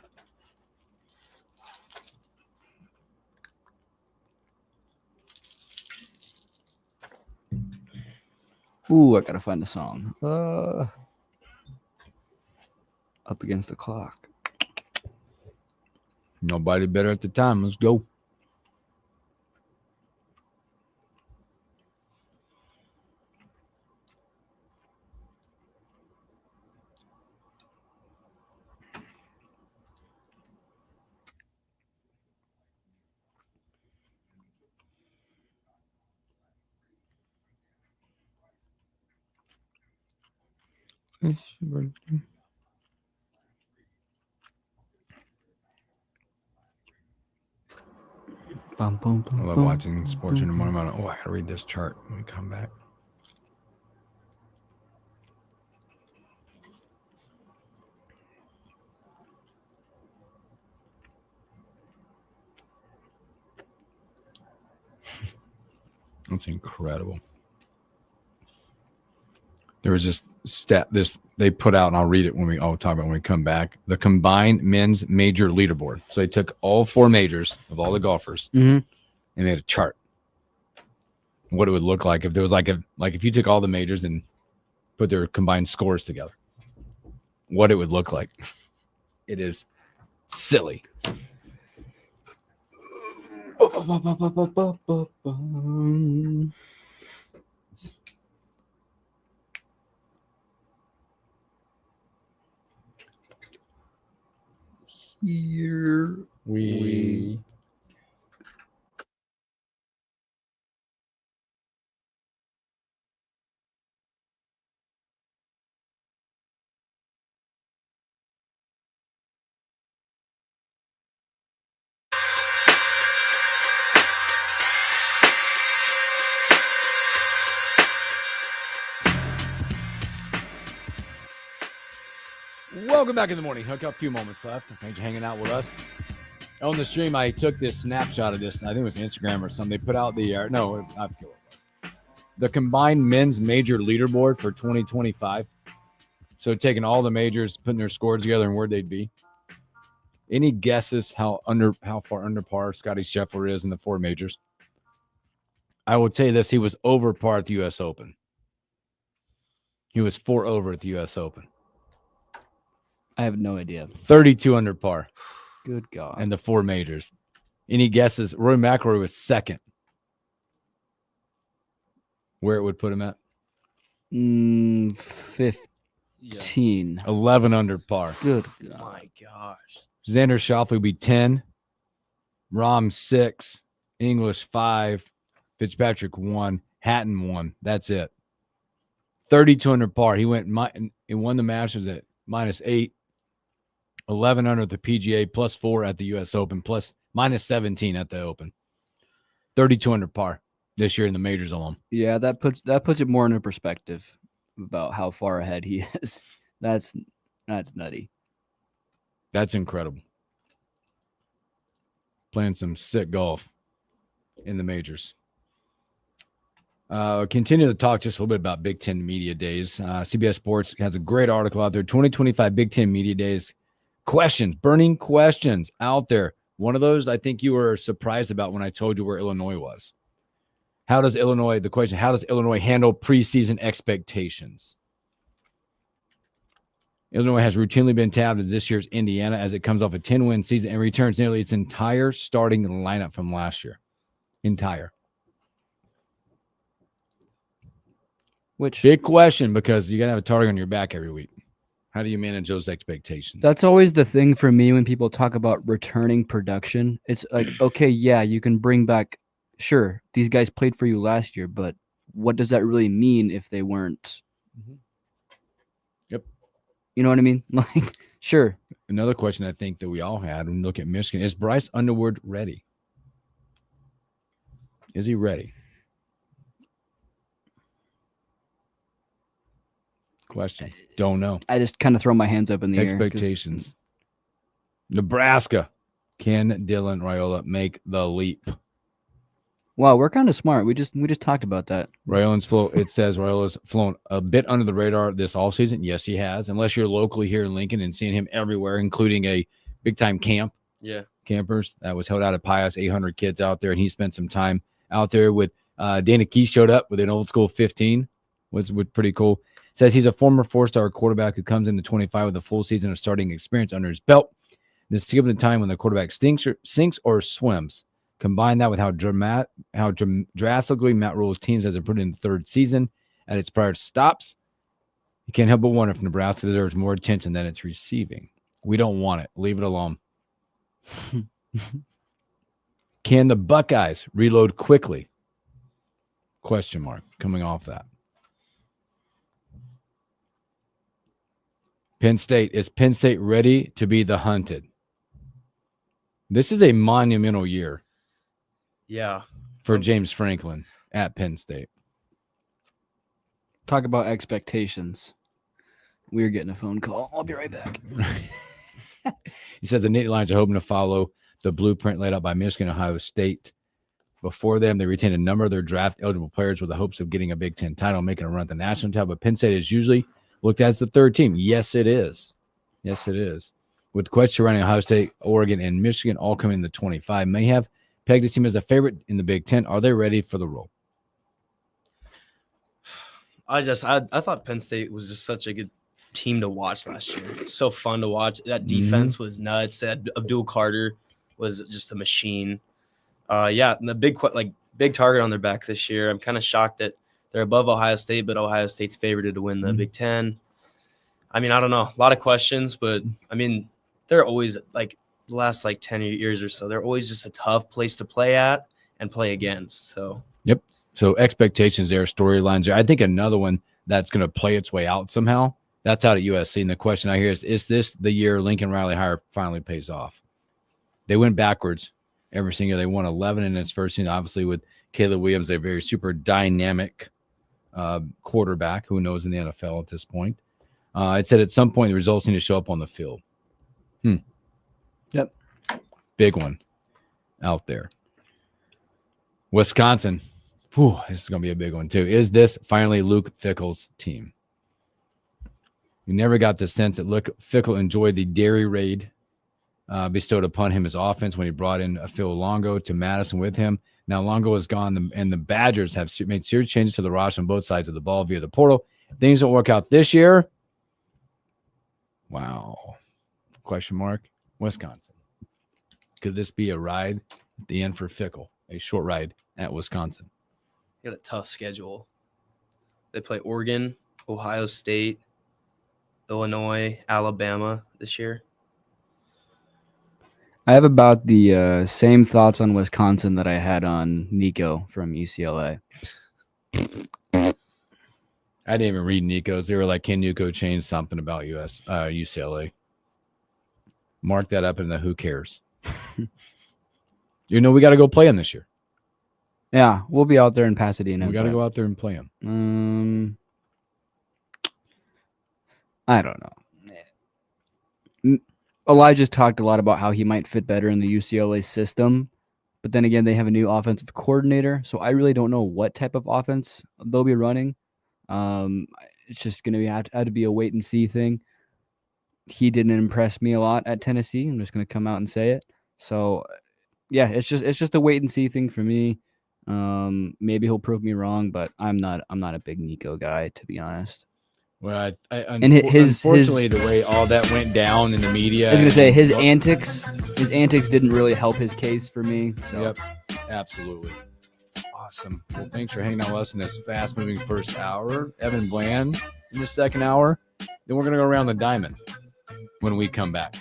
Ooh, I gotta find the song. Up Against the Clock. Nobody better at the time. Let's go. Bum, bum, bum, I love bum, watching sports in the bum, morning. Oh, I gotta read this chart when we come back. That's incredible. There was this stat they put out, and I'll read it when I'll talk about when we come back. The combined men's major leaderboard. So they took all 4 majors of all the golfers Mhm. and made a chart. What it would look like if there was if you took all the majors and put their combined scores together. What it would look like. It is silly. Here we Welcome back in the morning. Hookup. A few moments left. Thanks for hanging out with us. On the stream, I took this snapshot of this. I think it was Instagram or something. They put out the I forget what it was. The combined men's major leaderboard for 2025. So taking all the majors, putting their scores together and where they'd be. Any guesses how far under par Scotty Scheffler is in the 4 majors? I will tell you this: he was over par at the U.S. Open. He was 4 over at the U.S. Open. I have no idea. 32 under par. Good God. And the 4 majors. Any guesses? Rory McIlroy was second. Where it would put him at? 15. 11 under par. Good Oh God. my gosh. Xander Schauffele would be 10. Rahm 6. English 5. Fitzpatrick 1. Hatton 1. That's it. 32 under par. He won the Masters at -8. 11 under the PGA, +4 at the U.S. Open, -17 at the Open. 32 under par this year in the majors alone. Yeah, that puts it more into perspective about how far ahead he is. That's nutty. That's incredible. Playing some sick golf in the majors. Continue to talk just a little bit about Big Ten Media Days. CBS Sports has a great article out there. 2025 Big Ten Media Days. Burning questions out there. One of those I think you were surprised about when I told you where Illinois was. How does Illinois handle preseason expectations? Illinois has routinely been touted as this year's Indiana as it comes off a 10-win season and returns nearly its entire starting lineup from last year. Entire. Which Big question because you got to have a target on your back every week. How do you manage those expectations? that's always the thing for me when people talk about returning production. It's like, okay, yeah, you can bring back, sure, these guys played for you last year, but what does that really mean if they weren't? Mhm. Yep. You know what I mean? Like, sure. Another question I think that we all had when we look at Michigan is Bryce Underwood ready? Is he ready? Question. Don't know. I just kind of throw my hands up in the air. 'cause- Expectations. Nebraska. Can Dylan Raiola make the leap? Wow, we're kind of smart. We just talked about that. It says Raiola's flown a bit under the radar this offseason. Yes, he has. Unless you're locally here in Lincoln and seeing him everywhere, including a big-time camp. Yeah. Campers that was held out at Pius, 800 kids out there, and he spent some time out there with Dana Key showed up with an old school 15. was pretty cool. Says he's a former 4-star quarterback who comes into 25 with a full season of starting experience under his belt. This is given the time when the quarterback sinks or swims. Combine that with how drastically Matt Rule's teams has improved in the third season at its prior stops. You can't help but wonder if Nebraska deserves more attention than it's receiving. We don't want it. Leave it alone. Can the Buckeyes reload quickly? Question mark coming off that. Penn State. Is Penn State ready to be the hunted? This is a monumental year. Yeah. For James Franklin at Penn State. Talk about expectations. We're getting a phone call. I'll be right back. He said the Nittany Lions are hoping to follow the blueprint laid out by Michigan and Ohio State. Before them, they retained a number of their draft-eligible players with the hopes of getting a Big Ten title, making a run at the national title. But Penn State is usually looked at as the third team. Yes, it is. Yes, it is. With the question surrounding Ohio State, Oregon, and Michigan all coming in the 25, may have pegged the team as a favorite in the Big Ten. Are they ready for the role? I thought Penn State was just such a good team to watch last year. So fun to watch. That defense was nuts. That Abdul Carter was just a machine. Yeah, and the big target on their back this year. I'm kind of shocked that they're above Ohio State, but Ohio State's favored to win the Big Ten. I mean, I don't know. A lot of questions, but I mean, they're always the last 10 years or so, they're always just a tough place to play at and play against. So, yep. So expectations there, storylines there. I think another one that's going to play its way out somehow, that's out at USC. And the question I hear is this the year Lincoln Riley hire finally pays off? They went backwards every single year. They won 11 in its first season, obviously with Caleb Williams, a very super dynamic quarterback who knows in the NFL at this point. It said at some point the results need to show up on the field. Yep. Big one out there. Wisconsin. Whew, this is going to be a big one too. Is this finally Luke Fickell's team? We never got the sense that Luke Fickell enjoyed the dairy raid bestowed upon him as offense when he brought in Phil Longo to Madison with him. Now Longo is gone, and the Badgers have made serious changes to the roster on both sides of the ball via the portal. Things don't work out this year. Wow. Question mark. Wisconsin. Could this be a ride at the end for Fickell? A short ride at Wisconsin. They got a tough schedule. They play Oregon, Ohio State, Illinois, Alabama this year. I have about the same thoughts on Wisconsin that I had on Nico from UCLA. I didn't even read Nico's. They were like, can Nico change something about UCLA? Mark that up in the who cares. We got to go play them this year. Yeah, we'll be out there in Pasadena. We got to go out there and play them. I don't know. Elijah's talked a lot about how he might fit better in the UCLA system, but then again, they have a new offensive coordinator, so I really don't know what type of offense they'll be running. It's just going to have to be a wait and see thing. He didn't impress me a lot at Tennessee. I'm just going to come out and say it. So, yeah, it's just a wait and see thing for me. Maybe he'll prove me wrong, but I'm not a big Nico guy, to be honest. Well, unfortunately, the way all that went down in the media. I was gonna say his antics didn't really help his case for me. So. Yep, absolutely. Awesome. Well, thanks for hanging out with us in this fast-moving first hour. Evan Bland in the second hour. Then we're gonna go around the diamond when we come back.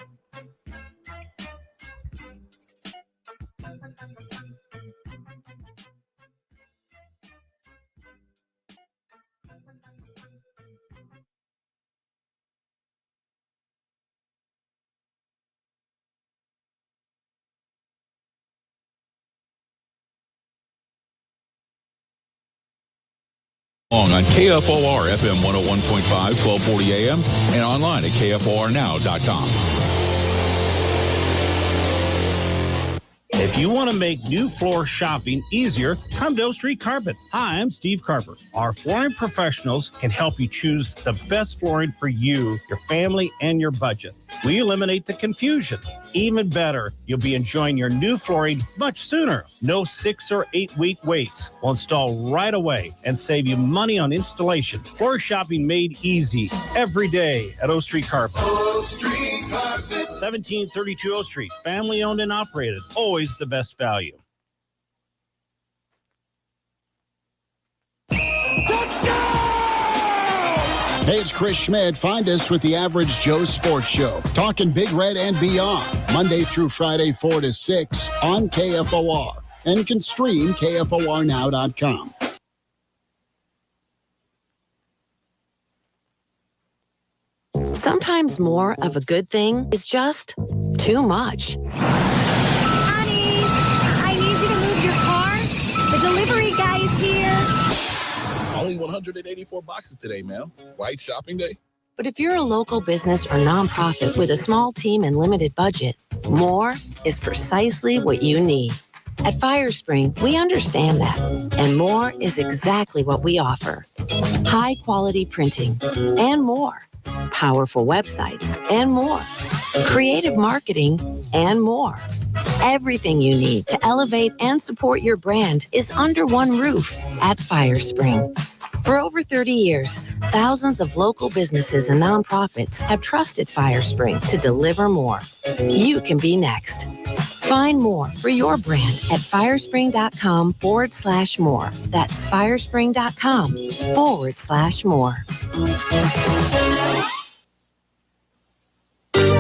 On KFOR FM 101.5, 1240 AM, and online at KFORnow.com. If you want to make new floor shopping easier, come to O Street Carpet. Hi, I'm Steve Carper. Our flooring professionals can help you choose the best flooring for you, your family, and your budget. We eliminate the confusion. Even better, you'll be enjoying your new flooring much sooner. No 6 or 8 week waits. We'll install right away and save you money on installation. Floor shopping made easy every day at O Street Carpet. O Street Carpet. 1732 O Street. Family owned and operated. Always the best value. Hey, it's Chris Schmidt. Find us with the Average Joe Sports Show. Talking Big Red and beyond. Monday through Friday, 4 to 6 on KFOR. And can stream KFORnow.com. Sometimes more of a good thing is just too much. Honey, I need you to move your car. The delivery guy is here. Only 184 boxes today, ma'am. White shopping day. But if you're a local business or nonprofit with a small team and limited budget, more is precisely what you need. At Firespring, we understand that, and more is exactly what we offer. High-quality printing and more. Powerful websites and more. Creative marketing and more. Everything you need to elevate and support your brand is under one roof at Firespring. For over 30 years, thousands of local businesses and nonprofits have trusted Firespring to deliver more. You can be next. Find more for your brand at firespring.com/more. That's firespring.com/more.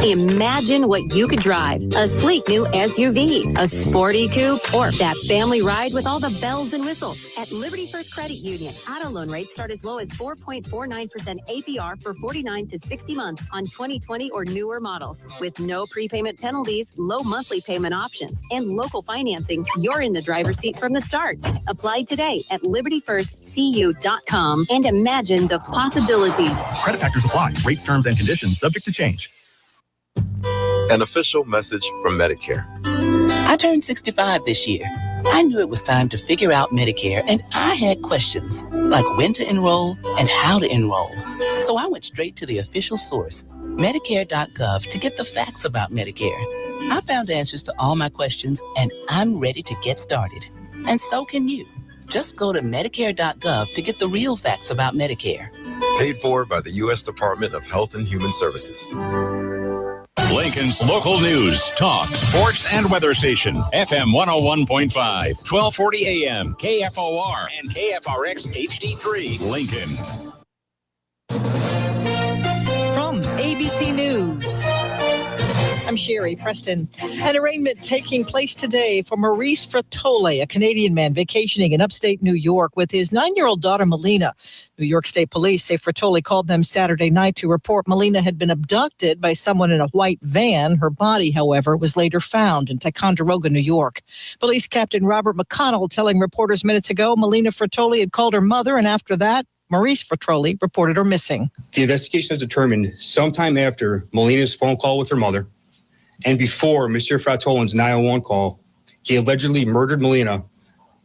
Imagine what you could drive. A sleek new SUV, a sporty coupe, or that family ride with all the bells and whistles. At Liberty First Credit Union, auto loan rates start as low as 4.49% APR for 49 to 60 months on 2020 or newer models. With no prepayment penalties, low monthly payment options, and local financing, you're in the driver's seat from the start. Apply today at libertyfirstcu.com and imagine the possibilities. Credit factors apply. Rates, terms, and conditions subject to change. An official message from Medicare. I turned 65 this year. I knew it was time to figure out Medicare, and I had questions like when to enroll and how to enroll. So I went straight to the official source, Medicare.gov, to get the facts about Medicare. I found answers to all my questions, and I'm ready to get started. And so can you. Just go to Medicare.gov to get the real facts about Medicare. Paid for by the U.S. Department of Health and Human Services. Lincoln's local news, talk, sports, and weather station. FM 101.5, 1240 AM, KFOR, and KFRX HD3, Lincoln. From ABC News, I'm Sherry Preston. An arraignment taking place today for Maurice Fratole, a Canadian man vacationing in upstate New York with his 9-year-old daughter, Melina. New York State Police say Fratole called them Saturday night to report Melina had been abducted by someone in a white van. Her body, however, was later found in Ticonderoga, New York. Police Captain Robert McConnell telling reporters minutes ago Melina Fratole had called her mother, and after that, Maurice Fratole reported her missing. The investigation has determined sometime after Melina's phone call with her mother and before Monsieur Fratole's 911 call, he allegedly murdered Melina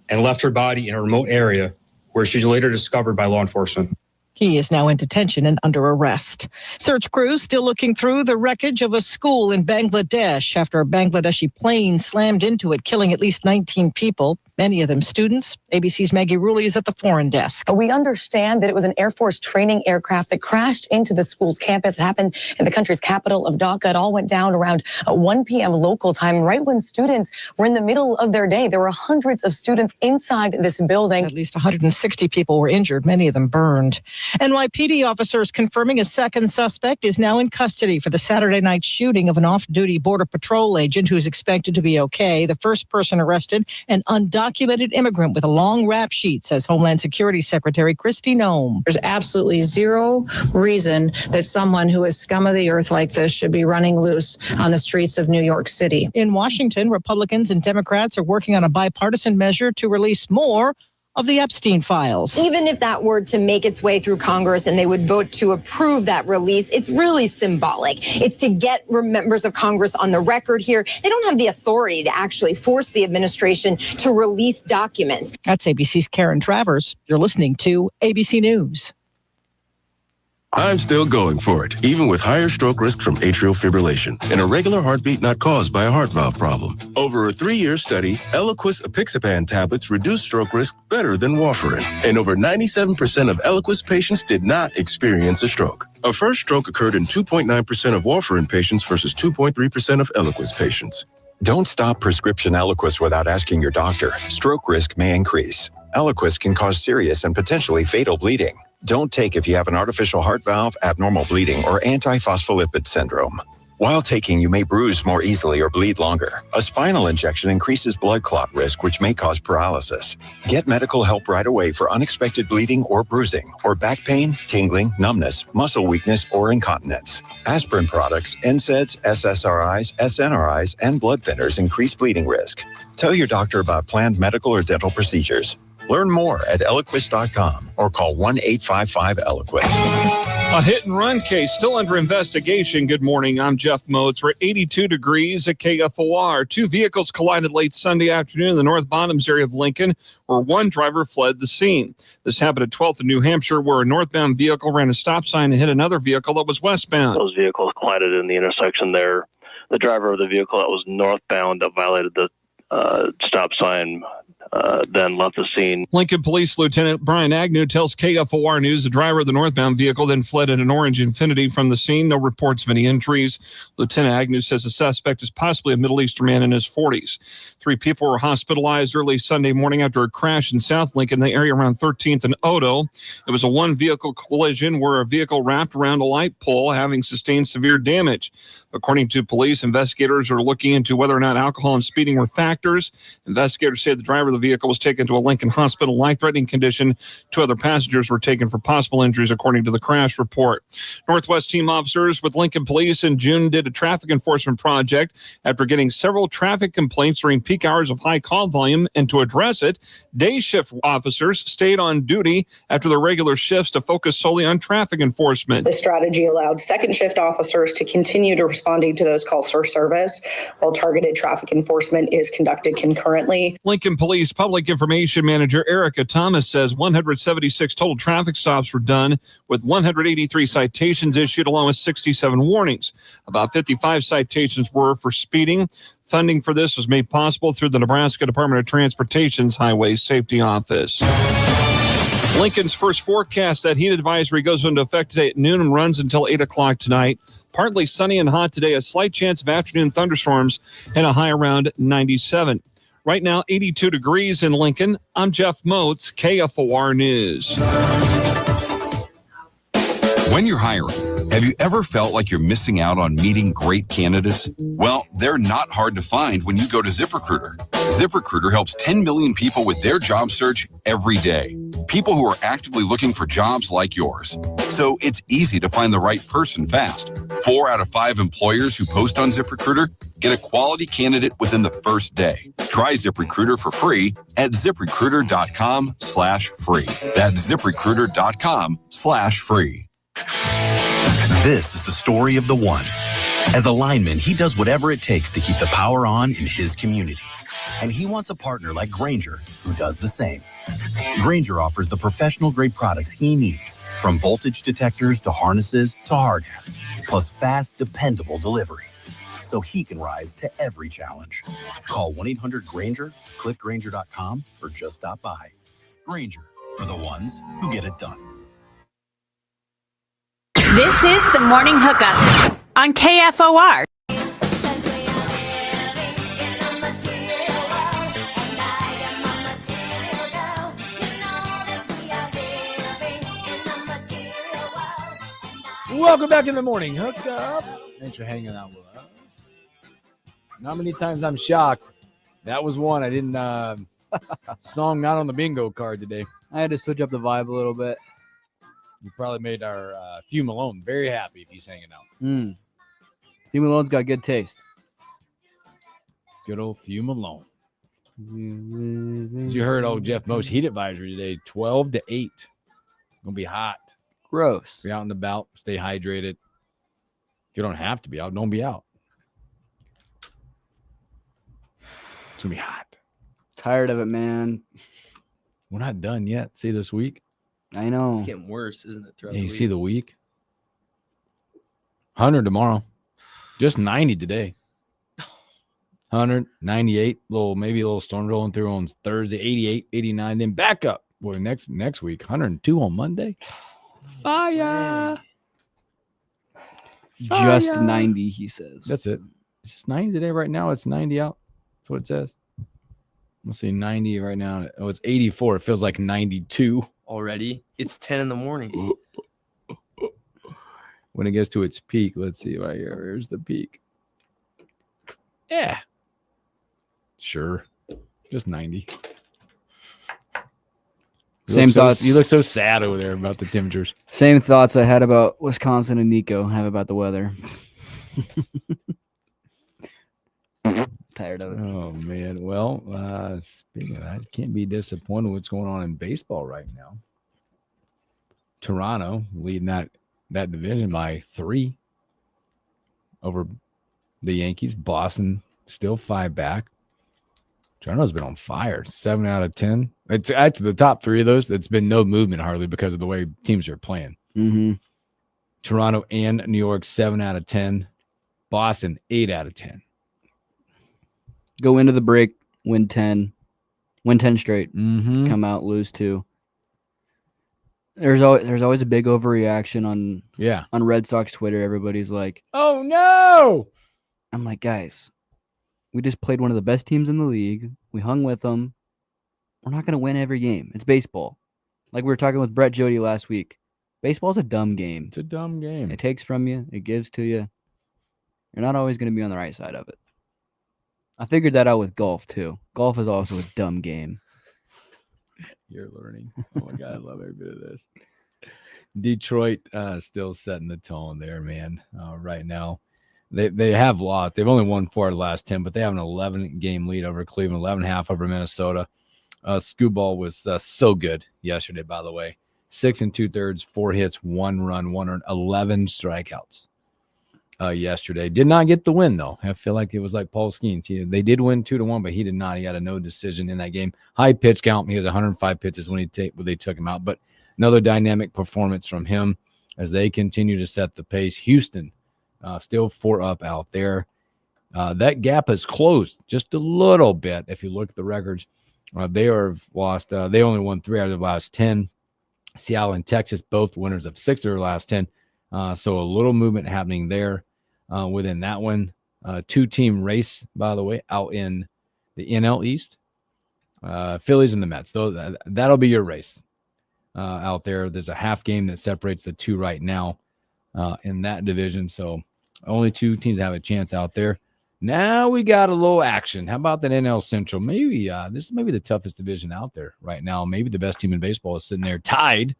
and left her body in a remote area where she was later discovered by law enforcement. He is now in detention and under arrest. Search crews still looking through the wreckage of a school in Bangladesh after a Bangladeshi plane slammed into it, killing at least 19 people, many of them students. ABC's Maggie Rulli is at the foreign desk. We understand that it was an Air Force training aircraft that crashed into the school's campus. It happened in the country's capital of Dhaka. It all went down around 1 p.m. local time, right when students were in the middle of their day. There were hundreds of students inside this building. At least 160 people were injured, many of them burned. NYPD officers confirming a second suspect is now in custody for the Saturday night shooting of an off-duty Border Patrol agent who is expected to be okay. The first person arrested, an undocumented immigrant with a long rap sheet, says Homeland Security Secretary Kristi Noem. There's absolutely zero reason that someone who is scum of the earth like this should be running loose on the streets of New York City. In Washington, Republicans and Democrats are working on a bipartisan measure to release more of the Epstein files. Even if that were to make its way through Congress and they would vote to approve that release, it's really symbolic. It's to get members of Congress on the record here. They don't have the authority to actually force the administration to release documents. That's ABC's Karen Travers. You're listening to ABC News. I'm still going for it, even with higher stroke risk from atrial fibrillation, an irregular heartbeat not caused by a heart valve problem. Over a 3-year study, Eliquis apixaban tablets reduce stroke risk better than warfarin, and over 97% of Eliquis patients did not experience a stroke. A first stroke occurred in 2.9% of warfarin patients versus 2.3% of Eliquis patients. Don't stop prescription Eliquis without asking your doctor. Stroke risk may increase. Eliquis can cause serious and potentially fatal bleeding. Don't take if you have an artificial heart valve, abnormal bleeding, or antiphospholipid syndrome. While taking, you may bruise more easily or bleed longer. A spinal injection increases blood clot risk, which may cause paralysis. Get medical help right away for unexpected bleeding or bruising, or back pain, tingling, numbness, muscle weakness, or incontinence. Aspirin products, NSAIDs, SSRIs, SNRIs, and blood thinners increase bleeding risk. Tell your doctor about planned medical or dental procedures. Learn more at Eliquis.com or call 1-855-ELIQUIS. A hit-and-run case still under investigation. Good morning. I'm Jeff Moats. We're at 82 degrees at KFOR. 2 vehicles collided late Sunday afternoon in the North Bottoms area of Lincoln, where one driver fled the scene. This happened at 12th in New Hampshire, where a northbound vehicle ran a stop sign and hit another vehicle that was westbound. Those vehicles collided in the intersection there. The driver of the vehicle that was northbound that violated the stop sign then left the scene. Lincoln Police Lieutenant Brian Agnew tells KFOR News the driver of the northbound vehicle then fled in an orange Infiniti from the scene. No reports of any injuries. Lieutenant Agnew says the suspect is possibly a Middle Eastern man in his 40s. 3 people were hospitalized early Sunday morning after a crash in South Lincoln, the area around 13th and Odo. It was a one-vehicle collision where a vehicle wrapped around a light pole, having sustained severe damage. According to police, investigators are looking into whether or not alcohol and speeding were factors. Investigators say the driver of the vehicle was taken to a Lincoln hospital in life-threatening condition. 2 other passengers were taken for possible injuries, according to the crash report. Northwest team officers with Lincoln Police in June did a traffic enforcement project after getting several traffic complaints during peak hours of high call volume, and to address it, day shift officers stayed on duty after their regular shifts to focus solely on traffic enforcement. The strategy allowed second shift officers to continue to responding to those calls for service while targeted traffic enforcement is conducted concurrently. Lincoln Police Public Information Manager Erica Thomas says 176 total traffic stops were done, with 183 citations issued along with 67 warnings. About 55 citations were for speeding. Funding for this was made possible through the Nebraska Department of Transportation's Highway Safety Office. Lincoln's first forecast, that heat advisory goes into effect today at noon and runs until 8 o'clock tonight. Partly sunny and hot today, a slight chance of afternoon thunderstorms, and a high around 97. Right now, 82 degrees in Lincoln. I'm Jeff Moats, KFOR News. When you're hiring, have you ever felt like you're missing out on meeting great candidates? Well, they're not hard to find when you go to ZipRecruiter. ZipRecruiter helps 10 million people with their job search every day. People who are actively looking for jobs like yours. So it's easy to find the right person fast. 4 out of 5 employers who post on ZipRecruiter get a quality candidate within the first day. Try ZipRecruiter for free at ZipRecruiter.com/free. That's ZipRecruiter.com/free. This is the story of the one. As a lineman, he does whatever it takes to keep the power on in his community. And he wants a partner like Grainger who does the same. Grainger offers the professional-grade products he needs, from voltage detectors to harnesses to hard hats, plus fast, dependable delivery, so he can rise to every challenge. Call 1-800-GRAINGER, click Grainger.com, or just stop by. Grainger, for the ones who get it done. This is the Morning Hookup on KFOR. Welcome back in the Morning Hookup. Thanks for hanging out with us. Not many times I'm shocked. That was one I didn't song not on the bingo card today. I had to switch up the vibe a little bit. You probably made our Hugh Malone very happy if he's hanging out. Hugh Malone's got good taste. Good old Hugh Malone. As you heard, old Jeff Mo's heat advisory today, 12 to 8. Gonna be hot. Gross. Be out and about. Stay hydrated. If you don't have to be out, don't be out. It's gonna be hot. Tired of it, man. We're not done yet. See this week? I know. It's getting worse, isn't it? Throughout Yeah, the you week? see the week? 100 tomorrow. Just 90 today. 100, 98, maybe a little storm rolling through on Thursday, 88, 89, then back up. Boy, next week, 102 on Monday. Fire. Just Fire. 90, he says. That's it. It's just 90 today. Right now, it's 90 out. That's what it says. Let's see, 90 right now. Oh, it's 84. It feels like 92. Already? It's 10 in the morning. When it gets to its peak, let's see right here. Here's the peak. Yeah. Sure. Just 90. Same thoughts. You look so sad over there about the temperatures. Same thoughts I had about Wisconsin and Nico have about the weather. Tired of it. Oh, man. Well, speaking of that, can't be disappointed with what's going on in baseball right now. Toronto leading that division by 3 over the Yankees. Boston still 5 back. Toronto's been on fire. 7 out of 10. It's actually the top 3 of those. It's been no movement hardly because of the way teams are playing. Mm-hmm. Toronto and New York 7 out of 10. Boston 8 out of 10. Go into the break, win 10 straight. Mm-hmm. Come out, lose 2. There's always a big overreaction on Red Sox Twitter. Everybody's like, "Oh no!" I'm like, guys, we just played one of the best teams in the league. We hung with them. We're not going to win every game. It's baseball. Like we were talking with Brett Jody last week. Baseball's a dumb game. It's a dumb game. It takes from you. It gives to you. You're not always going to be on the right side of it. I figured that out with golf, too. Golf is also a dumb game. You're learning. Oh, my God. I love every bit of this. Detroit still setting the tone there, man. Right now, they have lost. They've only won 4 of the last 10, but they have an 11-game lead over Cleveland, 11.5 over Minnesota. Skewball was so good yesterday, by the way. 6 2/3, 4 hits, 1 run, 1 earned, 11 strikeouts yesterday. Did not get the win, though. I feel like it was like Paul Skeens. They did win 2-1, but he did not. He had a no decision in that game. High pitch count. He has 105 pitches when they took him out. But another dynamic performance from him as they continue to set the pace. Houston still 4 up out there. That gap has closed just a little bit. If you look at the records, they are lost. They only won 3 out of the last 10. Seattle and Texas, both winners of 6 of their last 10. So a little movement happening there within that one. 2-team race, by the way, out in the NL East. Phillies and the Mets. That'll be your race out there. There's a half game that separates the 2 right now in that division. So only 2 teams have a chance out there. Now we got a little action. How about that NL Central? Maybe this is maybe the toughest division out there right now. Maybe the best team in baseball is sitting there tied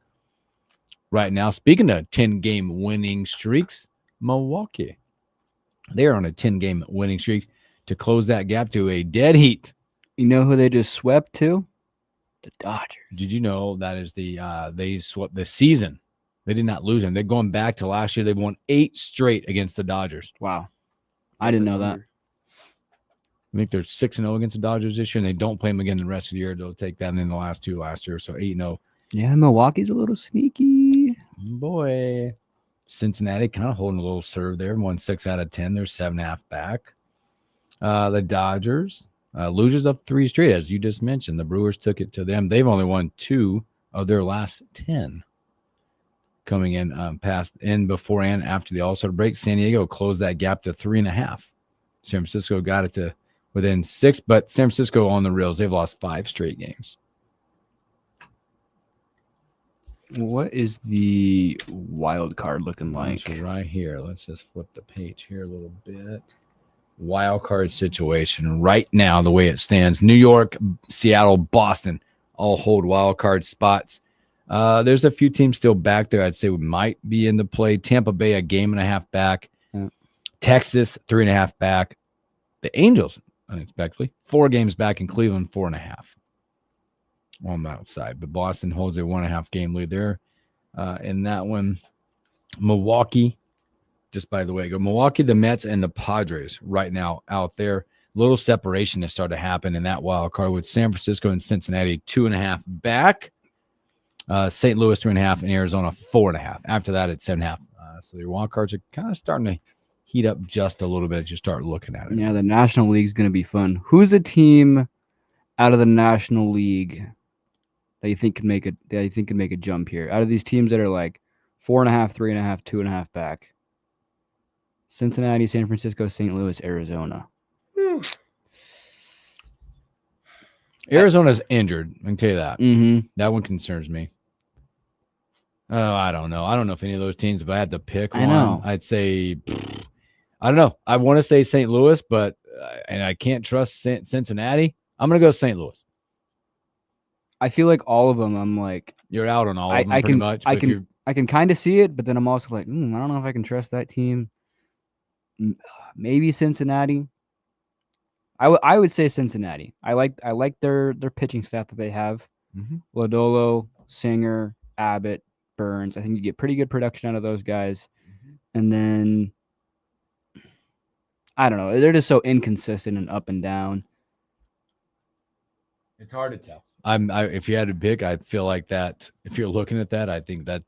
right now. Speaking of 10-game winning streaks, Milwaukee. They are on a 10-game winning streak to close that gap to a dead heat. You know who they just swept to? The Dodgers. Did you know that is they swept the season? They did not lose them. They're going back to last year. They've won 8 straight against the Dodgers. Wow. I didn't know that. I think they're 6-0 against the Dodgers this year, and they don't play them again the rest of the year. They'll take that in the last 2 last year, so 8-0. Yeah, Milwaukee's a little sneaky. Boy. Cincinnati kind of holding a little serve there. Won 6 out of 10. They're 7.5 back. The Dodgers, losers up 3 straight, as you just mentioned. The Brewers took it to them. They've only won 2 of their last 10. Coming in before and after the All-Star break. San Diego closed that gap to 3.5. San Francisco got it to within 6, but San Francisco on the rails. They've lost 5 straight games. What is the wild card looking like? Right here. Let's just flip the page here a little bit. Wild card situation right now, the way it stands. New York, Seattle, Boston all hold wild card spots. There's a few teams still back there. I'd say we might be in the play. Tampa Bay, 1.5 games back. Yeah. Texas, 3.5 back. The Angels, unexpectedly. 4 games back in Cleveland, 4.5 on the outside. But Boston holds a 1.5 game lead there in that one. Milwaukee, just by the way, go Milwaukee, the Mets, and the Padres right now out there. Little separation has started to happen in that wild card with San Francisco and Cincinnati 2.5 back. St. Louis 3.5 and Arizona 4.5. After that, it's 7.5. So your wild cards are kind of starting to heat up just a little bit as you start looking at it. Yeah, the National League is going to be fun. Who's a team out of the National League that you think can make a jump here? Out of these teams that are like 4.5, 3.5, 2.5 back. Cincinnati, San Francisco, St. Louis, Arizona. Arizona's injured. I can tell you that. Mm-hmm. That one concerns me. Oh, I don't know. I don't know if any of those teams, if I had to pick one, I know. I'd say, I don't know. I want to say St. Louis, but, and I can't trust Cincinnati. I'm going to go St. Louis. I feel like all of them, I'm like, you're out on all of them pretty much. I can kind of see it, but then I'm also like, I don't know if I can trust that team. Maybe Cincinnati. I would say Cincinnati. I like their pitching staff that they have. Mm-hmm. Lodolo, Singer, Abbott, Burns. I think you get pretty good production out of those guys. Mm-hmm. And then I don't know. They're just so inconsistent and up and down. It's hard to tell. If you had to pick, I feel like that. If you're looking at that, I think that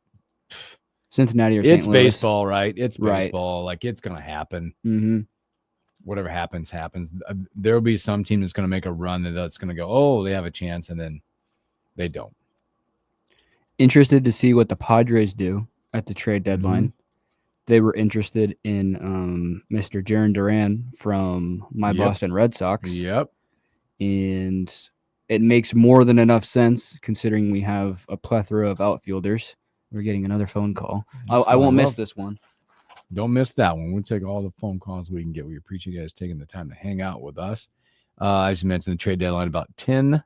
Cincinnati or St. it's Louis. baseball, right? It's Right. baseball. Like it's gonna happen. Mm-hmm. Whatever happens. There'll be some team that's gonna make a run that's gonna go, oh, they have a chance, and then they don't. Interested to see what the Padres do at the trade deadline. Mm-hmm. They were interested in Mr. Jarren Duran from my Boston Red Sox. Yep. And it makes more than enough sense considering we have a plethora of outfielders. We're getting another phone call. I won't miss this one. Don't miss that one. We'll take all the phone calls we can get. We appreciate you guys taking the time to hang out with us. As you mentioned, the trade deadline about 10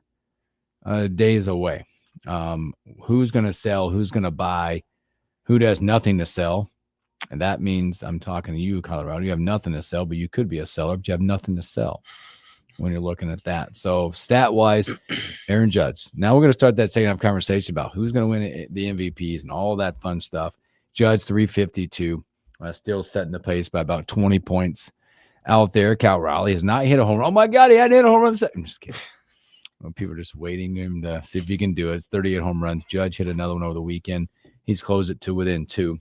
days away. Who's going to sell? Who's going to buy? Who does nothing to sell? And that means I'm talking to you, Colorado. You have nothing to sell, but you could be a seller, but you have nothing to sell when you're looking at that. So stat-wise, Aaron Judge. Now we're going to start that second half conversation about who's going to win the MVPs and all that fun stuff. Judge 352, still setting the pace by about 20 points out there. Cal Raleigh has not hit a home run. Oh, my God, he hadn't hit a home run. I'm just kidding. Well, people are just waiting him to see if he can do it. It's 38 home runs. Judge hit another one over the weekend. He's closed it to within 2.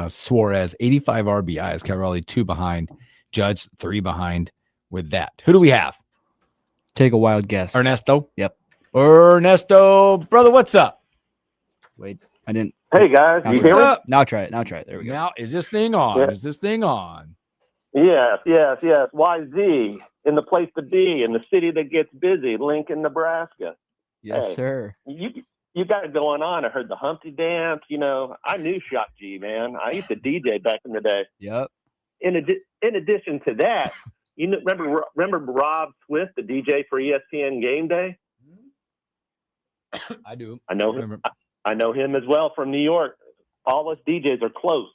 Suarez, 85 RBIs. Cal Raleigh 2 behind. Judge 3 behind with that. Who do we have? Take a wild guess. Ernesto? Yep. Ernesto, brother, what's up? Wait, I didn't. Hey, guys. You hear me? Now try it. There we go. Now, is this thing on? Yeah. Is this thing on? Yes. YZ in the place to be, in the city that gets busy, Lincoln, Nebraska. Yes, Hey, sir. You got it going on. I heard the Humpty Dance. I knew Shock G, man. I used to DJ back in the day. Yep. In addition to that, remember Rob Swift, the DJ for ESPN Game Day? I do. I know him as well from New York. All us DJs are close.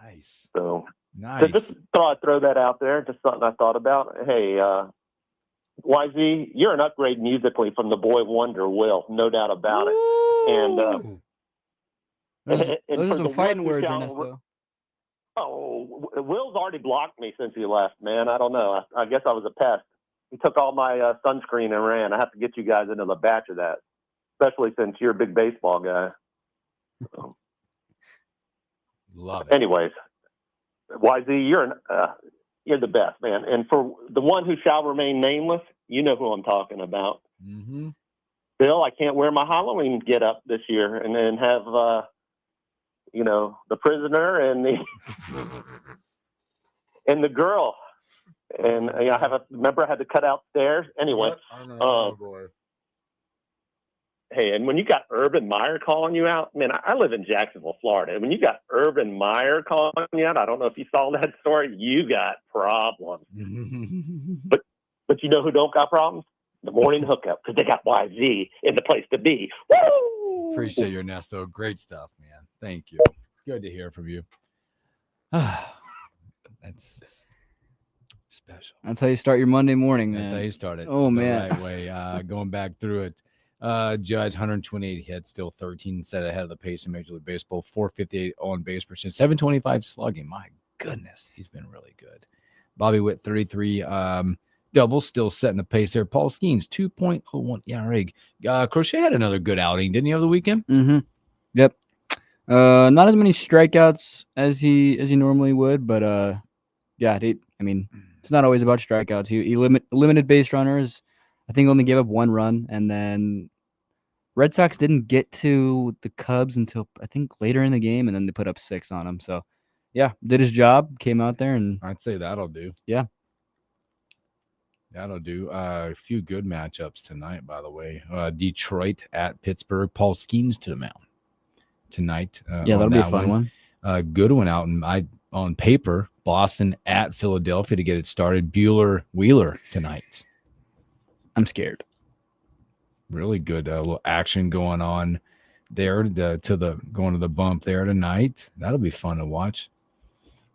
Nice. So nice. Just thought I'd throw that out there. Just something I thought about. Hey, YZ, you're an upgrade musically from the boy wonder Will, no doubt about it. And those are some fighting words, Ernesto. Ernesto. Oh, Will's already blocked me since he left, man. I don't know. I guess I was a pest. He took all my sunscreen and ran. I have to get you guys into the batch of that, especially since you're a big baseball guy. So. Love it. Anyways, YZ, you're the best, man. And for the one who shall remain nameless, you know who I'm talking about. Mm-hmm. Bill, I can't wear my Halloween get up this year and then have, the prisoner and the girl. And I had to cut out stairs. Anyway. Hey, and when you got Urban Meyer calling you out, man, I live in Jacksonville, Florida. And when you got Urban Meyer calling you out, I don't know if you saw that story, you got problems. But you know who don't got problems? The morning hookup, because they got YZ in the place to be. Woo! Appreciate you, Ernesto. Great stuff, man. Thank you. Good to hear from you. That's special. That's how you start your Monday morning, man. That's how you start it. Oh, the man. right way. Going back through it. Judge, 128 hits, still 13 set ahead of the pace in Major League Baseball. 458 on base percent, 725 slugging. My goodness, he's been really good. Bobby Witt, 33 doubles, still setting the pace there. Paul Skeens, 2.01 ERA. Crochet had another good outing, didn't he, over the weekend? Mm-hmm. Yep. Not as many strikeouts as he normally would, but yeah, it's not always about strikeouts. He limited base runners. I think only gave up one run, and then Red Sox didn't get to the Cubs until I think later in the game, and then they put up 6 on him. So, yeah, did his job, came out there, and I'd say that'll do. Yeah. That'll do. A few good matchups tonight, by the way. Detroit at Pittsburgh. Paul Skeens to the mound tonight. Yeah, that'll be a fun one. Good one out on paper. Boston at Philadelphia to get it started. Bueller Wheeler tonight. I'm scared. Really good little action going on there going to the bump there tonight. That'll be fun to watch.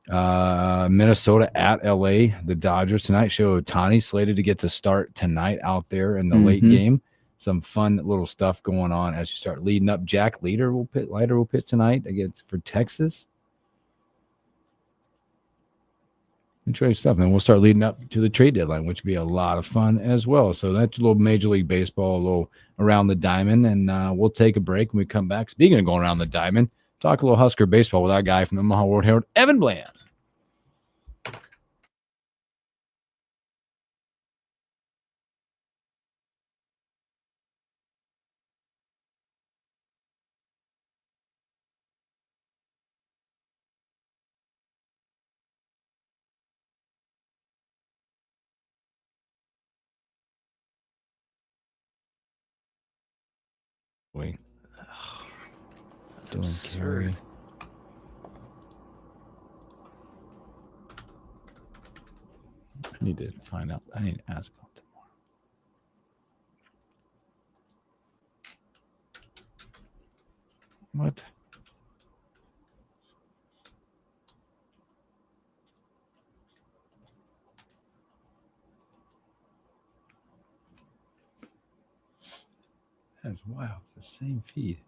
Minnesota at LA. The Dodgers tonight show Ohtani slated to get to start tonight out there in the late game. Some fun little stuff going on as you start leading up. Jack Leiter will pitch tonight for Texas. Interesting stuff. And we'll start leading up to the trade deadline, which will be a lot of fun as well. So that's a little Major League Baseball, a little around the diamond. And we'll take a break when we come back. Speaking of going around the diamond, talk a little Husker baseball with our guy from the Omaha World Herald, Evan Bland. Wait. That's absurd. I need to find out. I need to ask about them more. What? That's wow. The same feed.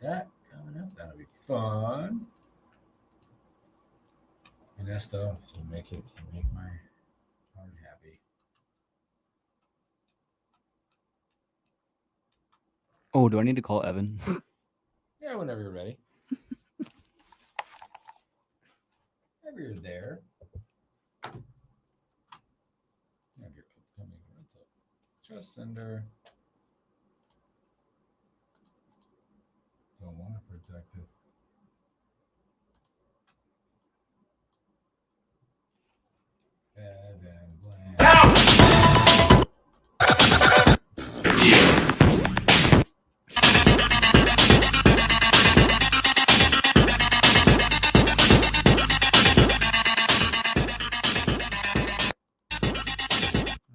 That coming up. That'll be fun. And that stuff will make my heart happy. Oh, do I need to call Evan? Yeah, whenever you're ready. Whenever you're there. You have your upcoming rental. Trust sender. Don't want to protect it. Evan Bland.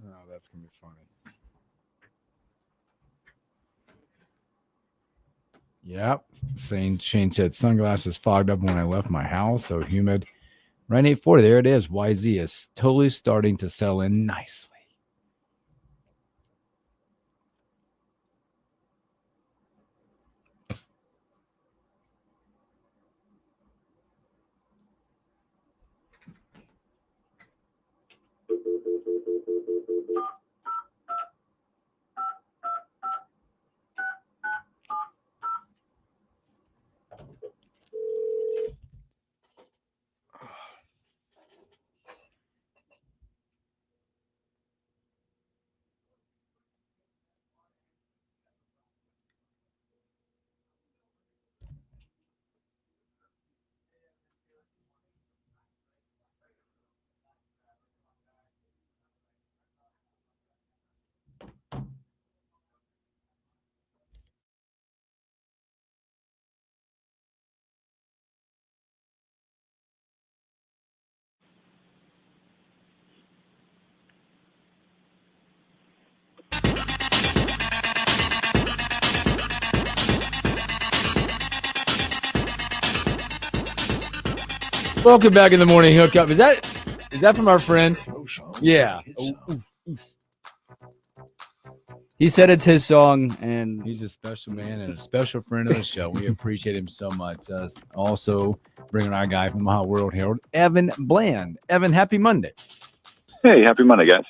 Oh, that's gonna be funny. Yep. Shane said sunglasses fogged up when I left my house, so humid. Right 840. There it is. YZ is totally starting to sell in nicely. Welcome back in the morning hookup. Is that from our friend? Yeah. He said it's his song, and he's a special man and a special friend of the show. We appreciate him so much. Also, bringing our guy from the Hot World Herald, Evan Bland. Evan, happy Monday. Hey, happy Monday, guys.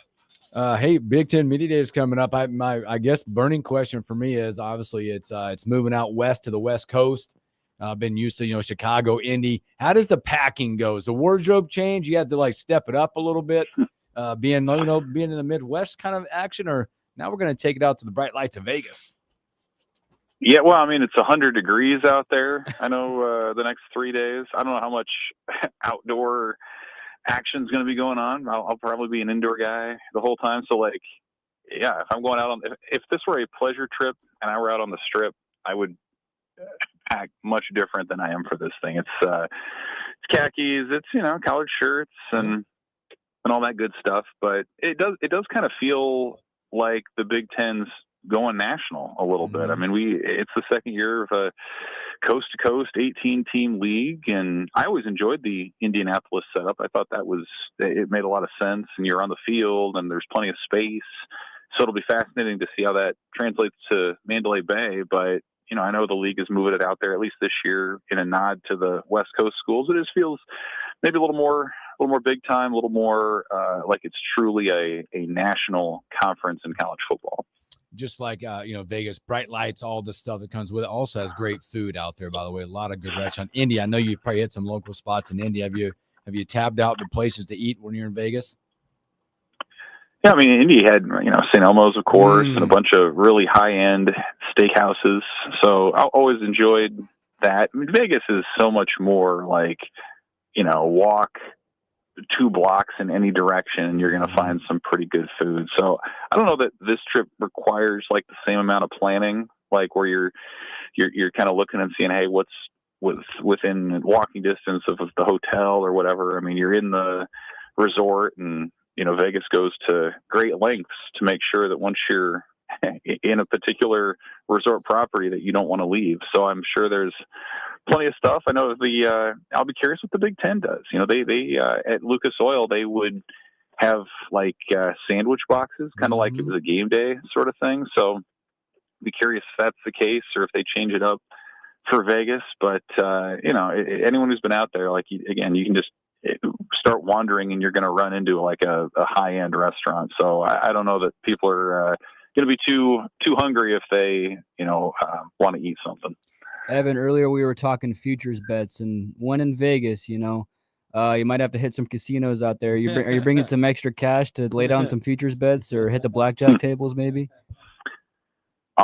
Hey, Big Ten Media Day is coming up. I guess burning question for me is obviously it's moving out west to the West Coast. I've been used to Chicago, Indy. How does the packing go? Does the wardrobe change? You have to step it up a little bit, being in the Midwest kind of action, or now we're going to take it out to the bright lights of Vegas. Yeah, well, I mean, it's 100 degrees out there. I know the next 3 days. I don't know how much outdoor action's going to be going on. I'll probably be an indoor guy the whole time. So, yeah, if I'm going out if this were a pleasure trip and I were out on the Strip, I would act much different than I am for this thing. It's khakis, it's collared shirts and all that good stuff. But it does kind of feel like the Big Ten's going national a little bit. I mean, it's the second year of a coast to coast 18-team league, and I always enjoyed the Indianapolis setup. I thought it made a lot of sense, and you're on the field and there's plenty of space. So it'll be fascinating to see how that translates to Mandalay Bay. But I know the league is moving it out there, at least this year, in a nod to the West Coast schools. It just feels maybe a little more big time, a little more like it's truly a national conference in college football. Just like Vegas, bright lights, all the stuff that comes with it. Also has great food out there, by the way. A lot of good restaurants. Indy, I know you probably hit some local spots in Indy. Have you tabbed out the places to eat when you're in Vegas? Yeah, I mean, Indy had, St. Elmo's, of course, and a bunch of really high-end steakhouses. So I always enjoyed that. I mean, Vegas is so much more like, walk 2 blocks in any direction and you're going to find some pretty good food. So I don't know that this trip requires the same amount of planning, where you're kind of looking and seeing, hey, what's within walking distance of the hotel or whatever. I mean, you're in the resort and, Vegas goes to great lengths to make sure that once you're in a particular resort property that you don't want to leave. So I'm sure there's plenty of stuff. I know I'll be curious what the Big Ten does. They at Lucas Oil, they would have sandwich boxes, kind of like it was a game day sort of thing. So be curious if that's the case or if they change it up for Vegas. But, anyone who's been out there, you can just start wandering and you're going to run into a high-end restaurant. So I don't know that people are going to be too hungry if they, want to eat something. Evan, earlier we were talking futures bets, and when in Vegas, you might have to hit some casinos out there. Are you bringing some extra cash to lay down some futures bets or hit the blackjack tables maybe?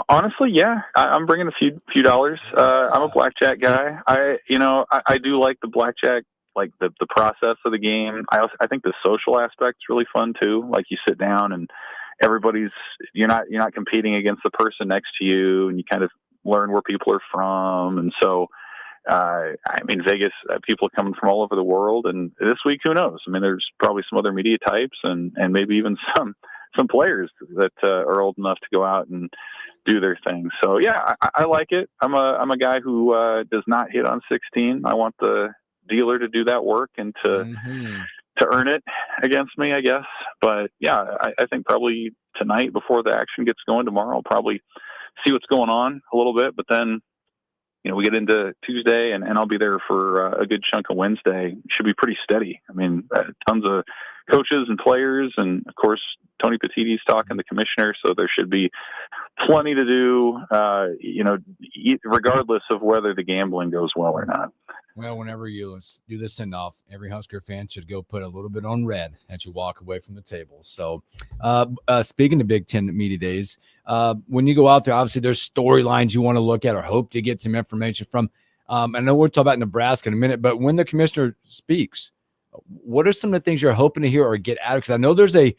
Honestly, yeah, I'm bringing a few dollars. I'm a blackjack guy. I do like the blackjack, like the process of the game. I think the social aspect's really fun too. Like you sit down and you're not competing against the person next to you, and you kind of learn where people are from. And so, Vegas, people are coming from all over the world, and this week, who knows? I mean, there's probably some other media types and maybe even some players that are old enough to go out and do their thing. So yeah, I like it. I'm a guy who does not hit on 16. I want the dealer to do that work and to earn it against me, I guess. But yeah, I think probably tonight before the action gets going tomorrow, I'll probably see what's going on a little bit. But then, we get into Tuesday and I'll be there for a good chunk of Wednesday. It should be pretty steady. I mean, tons of coaches and players. And of course, Tony Petitti's talking, the commissioner. So there should be plenty to do, regardless of whether the gambling goes well or not. Well, whenever you do the send-off, every Husker fan should go put a little bit on red as you walk away from the table. So speaking of Big Ten Media Days, when you go out there, obviously there's storylines you want to look at or hope to get some information from. I know we'll talk about Nebraska in a minute, but when the commissioner speaks, what are some of the things you're hoping to hear or get out of? Because I know there's a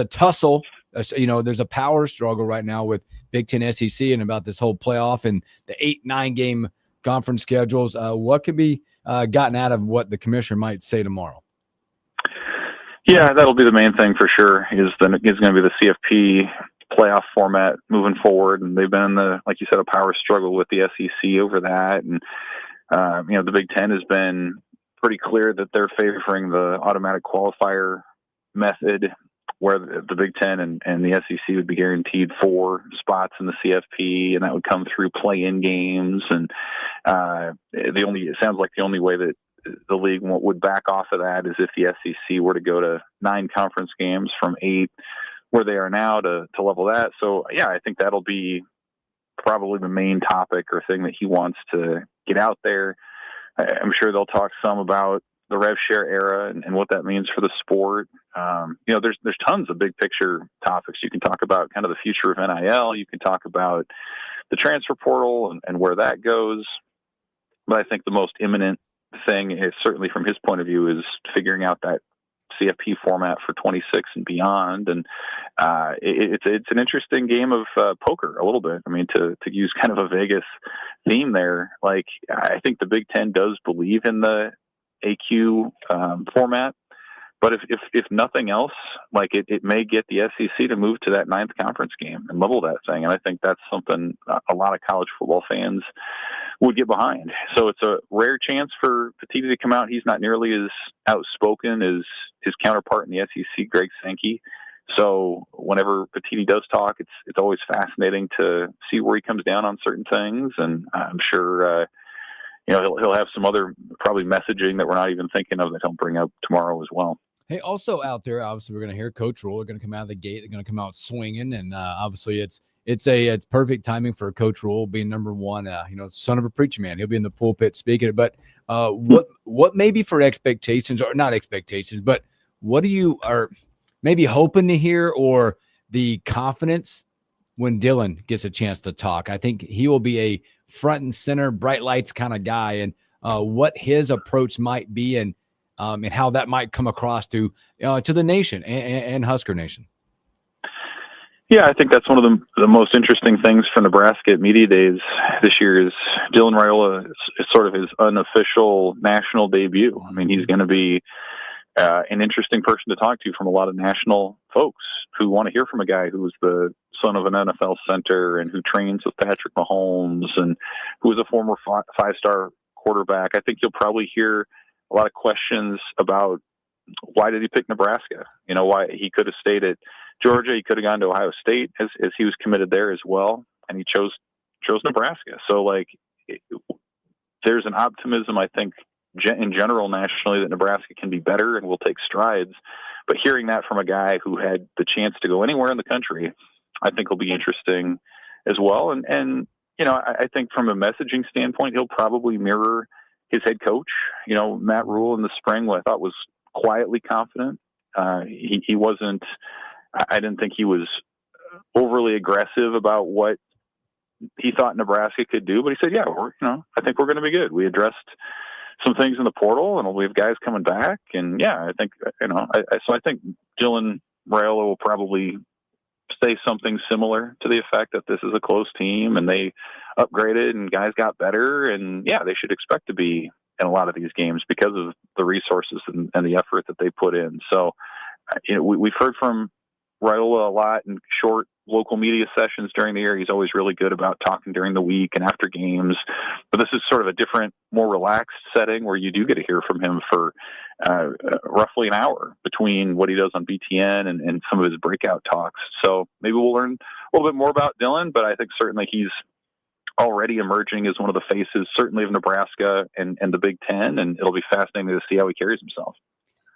tussle, there's a power struggle right now with Big Ten SEC and about this whole playoff and the 8-9 game conference schedules. What could be gotten out of what the commissioner might say tomorrow? Yeah, that'll be the main thing for sure. Is going to be the CFP playoff format moving forward, and they've been in like you said, a power struggle with the SEC over that. And the Big Ten has been pretty clear that they're favoring the automatic qualifier method, where the Big Ten and the SEC would be guaranteed 4 spots in the CFP, and that would come through play-in games. And it sounds like the only way that the league would back off of that is if the SEC were to go to 9 conference games from 8, where they are now, to level that. So yeah, I think that'll be probably the main topic or thing that he wants to get out there. I'm sure they'll talk some about the rev share era and what that means for the sport. There's tons of big picture topics. You can talk about kind of the future of NIL. You can talk about the transfer portal and where that goes. But I think the most imminent thing is, certainly from his point of view, is figuring out that CFP format for 26 and beyond. And it's an interesting game of poker a little bit. I mean, to use kind of a Vegas theme there, like, I think the Big Ten does believe in the AQ format, but if nothing else, like it may get the SEC to move to that 9th conference game and level that thing. And I think that's something a lot of college football fans would get behind. So it's a rare chance for Petitti to come out. He's not nearly as outspoken as his counterpart in the SEC, Greg Sankey. So whenever Petitti does talk, it's always fascinating to see where he comes down on certain things. And I'm sure, he'll have some other probably messaging that we're not even thinking of that he'll bring up tomorrow as well. Hey, also out there, obviously, we're going to hear Coach Rule. They're going to come out of the gate. They're going to come out swinging, and obviously, it's perfect timing for Coach Rule being number one. Son of a preacher man. He'll be in the pulpit speaking it. But what maybe for expectations, or not expectations, but what do you are maybe hoping to hear, or the confidence when Dylan gets a chance to talk? I think he will be a front and center, bright lights kind of guy, and what his approach might be, and how that might come across to the nation and Husker Nation. Yeah, I think that's one of the most interesting things for Nebraska at Media Days this year is Dylan Raiola is sort of his unofficial national debut. I mean, he's going to be an interesting person to talk to from a lot of national folks who want to hear from a guy who was the son of an NFL center and who trains with Patrick Mahomes and who was a former 5-star quarterback. I think you'll probably hear a lot of questions about why did he pick Nebraska? Why he could have stayed at Georgia. He could have gone to Ohio State as he was committed there as well. And he chose Nebraska. So there's an optimism, I think, in general nationally, that Nebraska can be better and will take strides. But hearing that from a guy who had the chance to go anywhere in the country, I think will be interesting as well. And I think from a messaging standpoint, he'll probably mirror his head coach, Matt Rule in the spring, what I thought was quietly confident. He wasn't, I didn't think he was overly aggressive about what he thought Nebraska could do, but he said, yeah, I think we're going to be good. We addressed some things in the portal and we have guys coming back. And yeah, I think, I think Dylan Raiola will probably say something similar to the effect that this is a close team and they upgraded and guys got better. And yeah, they should expect to be in a lot of these games because of the resources and the effort that they put in. So, we've heard from Raiola a lot in short local media sessions during the year. He's always really good about talking during the week and after games, but this is sort of a different, more relaxed setting where you do get to hear from him for roughly an hour between what he does on BTN and some of his breakout talks. So maybe we'll learn a little bit more about Dylan, but I think certainly he's already emerging as one of the faces, certainly of Nebraska and the Big Ten, and it'll be fascinating to see how he carries himself.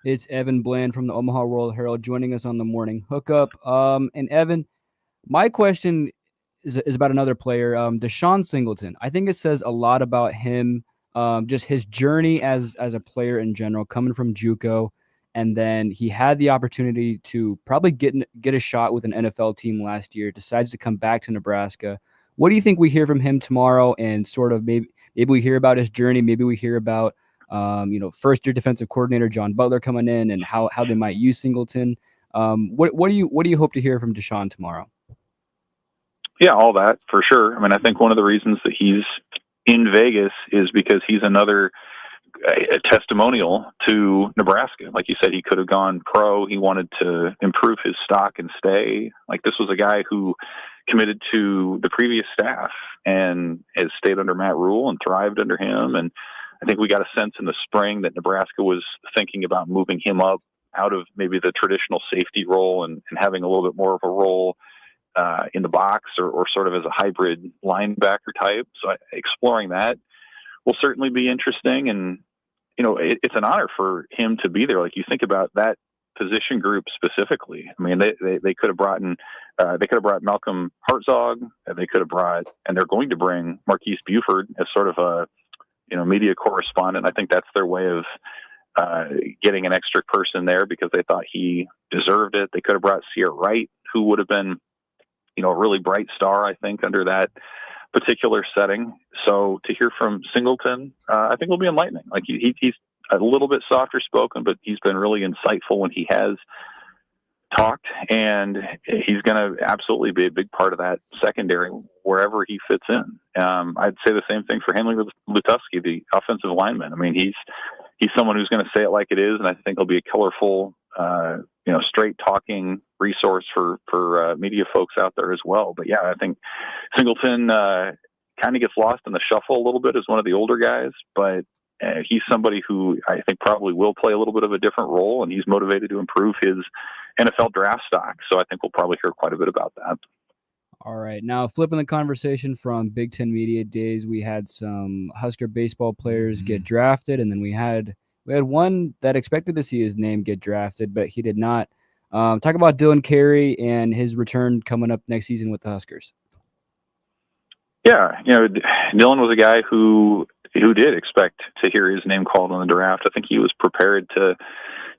It's Evan Bland from the Omaha World Herald joining us on the morning hookup. And Evan, my question is about another player, Deshaun Singleton. I think it says a lot about him, just his journey as a player in general, coming from JUCO, and then he had the opportunity to probably get a shot with an NFL team last year. Decides to come back to Nebraska. What do you think we hear from him tomorrow? And sort of maybe we hear about his journey. Maybe we hear about first-year defensive coordinator John Butler coming in and how they might use Singleton. What do you hope to hear from Deshaun tomorrow? Yeah, all that for sure. I mean, I think one of the reasons that he's in Vegas is because he's another a testimonial to Nebraska. Like you said, he could have gone pro. He wanted to improve his stock and stay. Like, this was a guy who committed to the previous staff and has stayed under Matt Rule and thrived under him. And I think we got a sense in the spring that Nebraska was thinking about moving him up out of maybe the traditional safety role and having a little bit more of a role in the box or sort of as a hybrid linebacker type. So exploring that will certainly be interesting. And, it's an honor for him to be there. Like, you think about that position group specifically. I mean, they could have brought Malcolm Hartzog. They could have brought, and they're going to bring Marquise Buford as sort of a, media correspondent. I think that's their way of getting an extra person there because they thought he deserved it. They could have brought Sierra Wright, who would have been, a really bright star, I think, under that particular setting. So to hear from Singleton, I think will be enlightening. Like, he's a little bit softer spoken, but he's been really insightful when he has talked, and he's going to absolutely be a big part of that secondary wherever he fits in. I'd say the same thing for Henry Lutusky, the offensive lineman. I mean, he's someone who's going to say it like it is, and I think he'll be a colorful, straight talking resource for media folks out there as well. But yeah, I think Singleton kind of gets lost in the shuffle a little bit as one of the older guys, but he's somebody who I think probably will play a little bit of a different role, and he's motivated to improve his NFL draft stock. So I think we'll probably hear quite a bit about that. All right. Now, flipping the conversation from Big Ten Media Days, we had some Husker baseball players get drafted, and then we had one that expected to see his name get drafted, but he did not. Talk about Dylan Carey and his return coming up next season with the Huskers. Yeah, Dylan was a guy who did expect to hear his name called in the draft. I think he was prepared to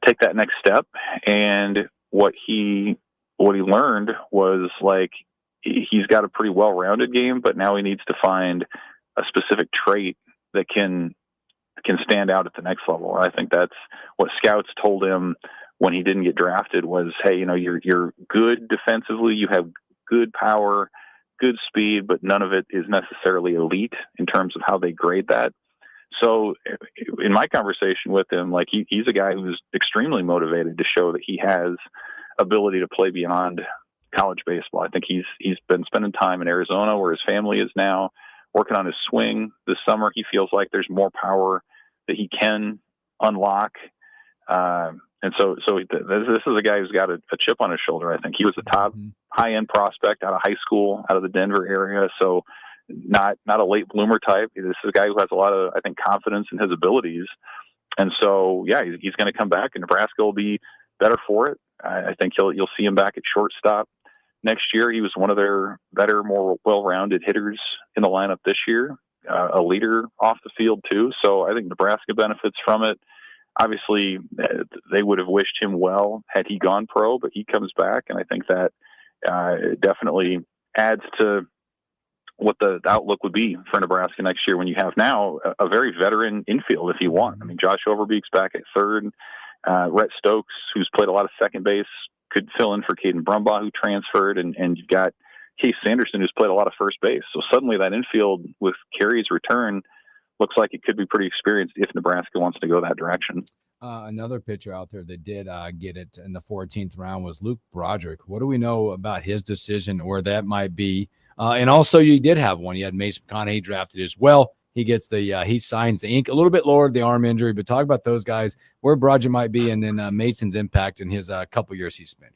take that next step, and what he learned was, like, he's got a pretty well-rounded game, but now he needs to find a specific trait that can stand out at the next level. And I think that's what scouts told him when he didn't get drafted was, hey, you're good defensively, you have good power, good speed, but none of it is necessarily elite in terms of how they grade that. So in my conversation with him, like, he's a guy who's extremely motivated to show that he has ability to play beyond college baseball. I think he's been spending time in Arizona where his family is now, working on his swing this summer. He feels like there's more power that he can unlock. And so this is a guy who's got a chip on his shoulder. I think he was a top high-end prospect out of high school, out of the Denver area. So not a late bloomer type. This is a guy who has a lot of, I think, confidence in his abilities. And so, yeah, he's going to come back, and Nebraska will be better for it. I think you'll see him back at shortstop next year. He was one of their better, more well-rounded hitters in the lineup this year, a leader off the field too. So I think Nebraska benefits from it. Obviously, they would have wished him well had he gone pro, but he comes back, and I think that definitely adds to what the outlook would be for Nebraska next year when you have now a very veteran infield if you want. I mean, Josh Overbeek's back at third. Rhett Stokes, who's played a lot of second base, could fill in for Caden Brumbaugh, who transferred, and you've got Case Sanderson, who's played a lot of first base. So suddenly that infield with Carey's return looks like it could be pretty experienced if Nebraska wants to go that direction. Another pitcher out there that did get it in the 14th round was Luke Broderick. What do we know about his decision, or that might be? And also, you did have one. You had Mason McConaughey drafted as well. He gets he signs the ink a little bit lower, the arm injury, but talk about those guys, where Broderick might be, and then Mason's impact in his couple years he's spent.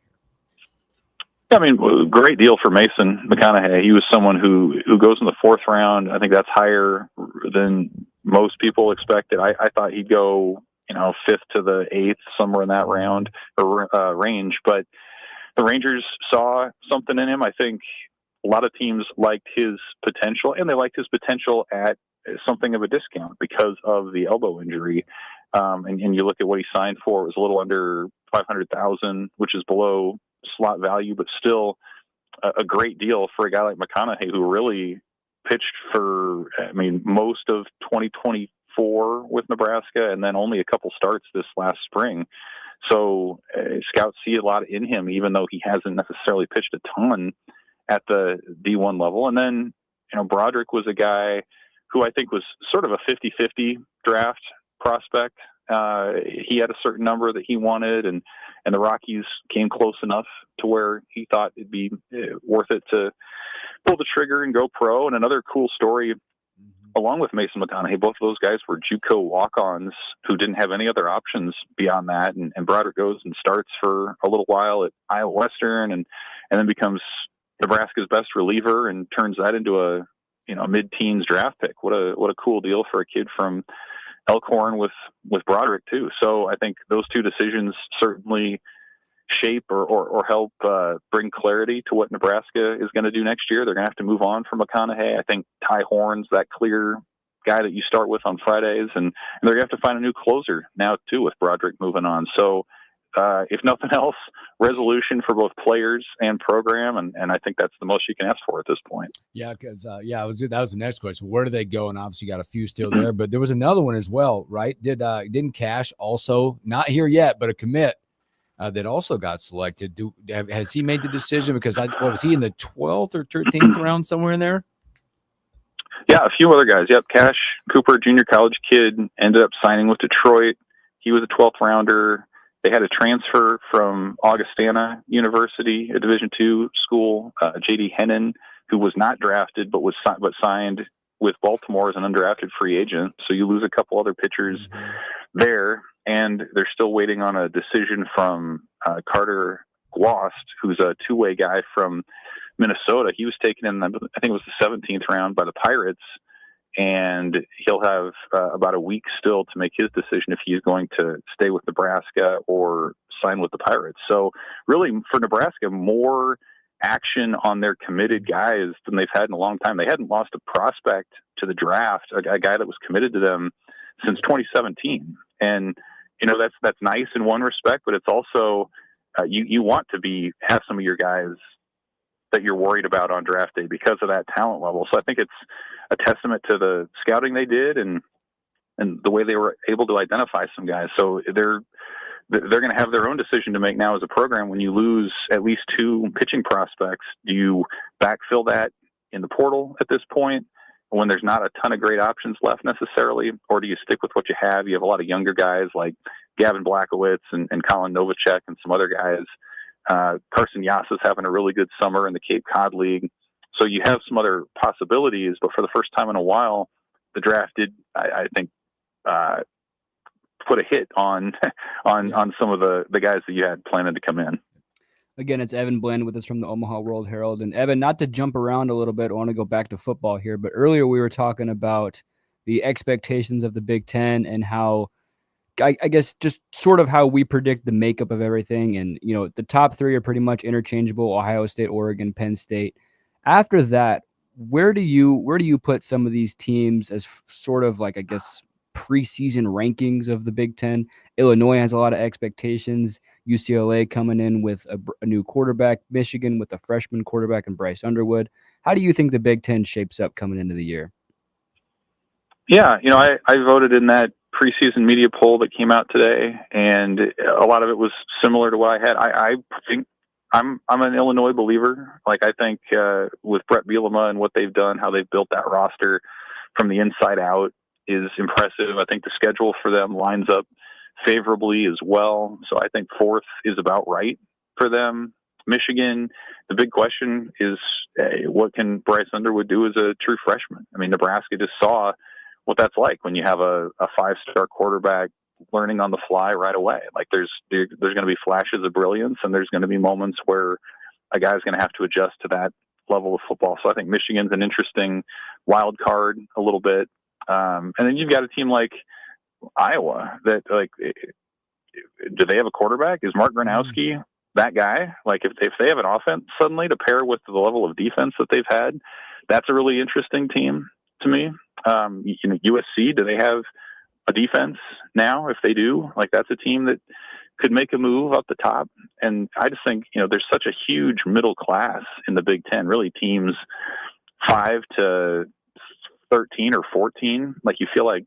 I mean, great deal for Mason McConaughey. He was someone who goes in the 4th round. I think that's higher than most people expected. I thought he'd go, 5th to the 8th, somewhere in that round or range. But the Rangers saw something in him. I think a lot of teams liked his potential, and they liked his potential at something of a discount because of the elbow injury. And you look at what he signed for; it was a little under $500,000, which is below slot value, but still a great deal for a guy like McConaughey, who really pitched for, most of 2024 with Nebraska, and then only a couple starts this last spring. So scouts see a lot in him, even though he hasn't necessarily pitched a ton at the D1 level. And then, Broderick was a guy who I think was sort of a 50-50 draft prospect. He had a certain number that he wanted, and the Rockies came close enough to where he thought it'd be worth it to pull the trigger and go pro. And another cool story along with Mason McConaughey, both of those guys were JUCO walk-ons who didn't have any other options beyond that. And Broderick goes and starts for a little while at Iowa Western, and then becomes Nebraska's best reliever and turns that into a mid-teens draft pick. What a cool deal for a kid from Elkhorn with Broderick too. So I think those two decisions certainly shape or help bring clarity to what Nebraska is going to do next year. They're going to have to move on from McConaughey. I think Ty Horn's that clear guy that you start with on Fridays, and they're going to have to find a new closer now too with Broderick moving on. So if nothing else, resolution for both players and program, and I think that's the most you can ask for at this point. Yeah, because that was the next question. Where do they go? And obviously, you got a few still there, but there was another one as well, right? Didn't Cash also not here yet, but a commit that also got selected? Has he made the decision? Because was he in the 12th or 13th round, somewhere in there? Yeah, a few other guys. Yep, Cash Cooper, junior college kid, ended up signing with Detroit. He was a 12th rounder. They had a transfer from Augustana University, a Division II school, J.D. Hennon, who was not drafted but signed with Baltimore as an undrafted free agent. So you lose a couple other pitchers there, and they're still waiting on a decision from Carter Glost, who's a two-way guy from Minnesota. He was taken in, I think it was the 17th round by the Pirates, and he'll have about a week still to make his decision if he's going to stay with Nebraska or sign with the Pirates. So really for Nebraska, more action on their committed guys than they've had in a long time. They hadn't lost a prospect to the draft, a guy that was committed to them since 2017. And, that's nice in one respect, but it's also, you want to have some of your guys that you're worried about on draft day because of that talent level. So I think it's a testament to the scouting they did and the way they were able to identify some guys. So they're going to have their own decision to make now as a program. When you lose at least two pitching prospects, do you backfill that in the portal at this point when there's not a ton of great options left necessarily, or do you stick with what you have? You have a lot of younger guys like Gavin Blackowitz and Colin Novacek and some other guys. Carson Yass is having a really good summer in the Cape Cod League. So you have some other possibilities, but for the first time in a while, the draft did, I think, put a hit on some of the guys that you had planned to come in. Again, it's Evan Bland with us from the Omaha World Herald. And Evan, not to jump around a little bit, I want to go back to football here, but earlier we were talking about the expectations of the Big Ten and how, I guess, just sort of how we predict the makeup of everything. And, the top three are pretty much interchangeable: Ohio State, Oregon, Penn State. After that, where do you put some of these teams as sort of like, I guess, preseason rankings of the Big Ten? Illinois has a lot of expectations. UCLA coming in with a new quarterback. Michigan with a freshman quarterback and Bryce Underwood. How do you think the Big Ten shapes up coming into the year? Yeah, I voted in that preseason media poll that came out today, and a lot of it was similar to what I had. I think I'm an Illinois believer. Like, I think with Brett Bielema and what they've done, how they've built that roster from the inside out is impressive. I think the schedule for them lines up favorably as well. So I think fourth is about right for them. Michigan, the big question is what can Bryce Underwood do as a true freshman? I mean, Nebraska just saw what that's like when you have a five-star quarterback learning on the fly right away. Like there's going to be flashes of brilliance, and there's going to be moments where a guy's going to have to adjust to that level of football. So I think Michigan's an interesting wild card a little bit. And then you've got a team like Iowa that, like, do they have a quarterback? Is Mark Gronowski that guy? Like, if they have an offense suddenly to pair with the level of defense that they've had, that's a really interesting team to me. USC, do they have a defense now? If they do, like, that's a team that could make a move up the top. And I just think, there's such a huge middle class in the Big Ten, really teams 5 to 13 or 14. Like, you feel like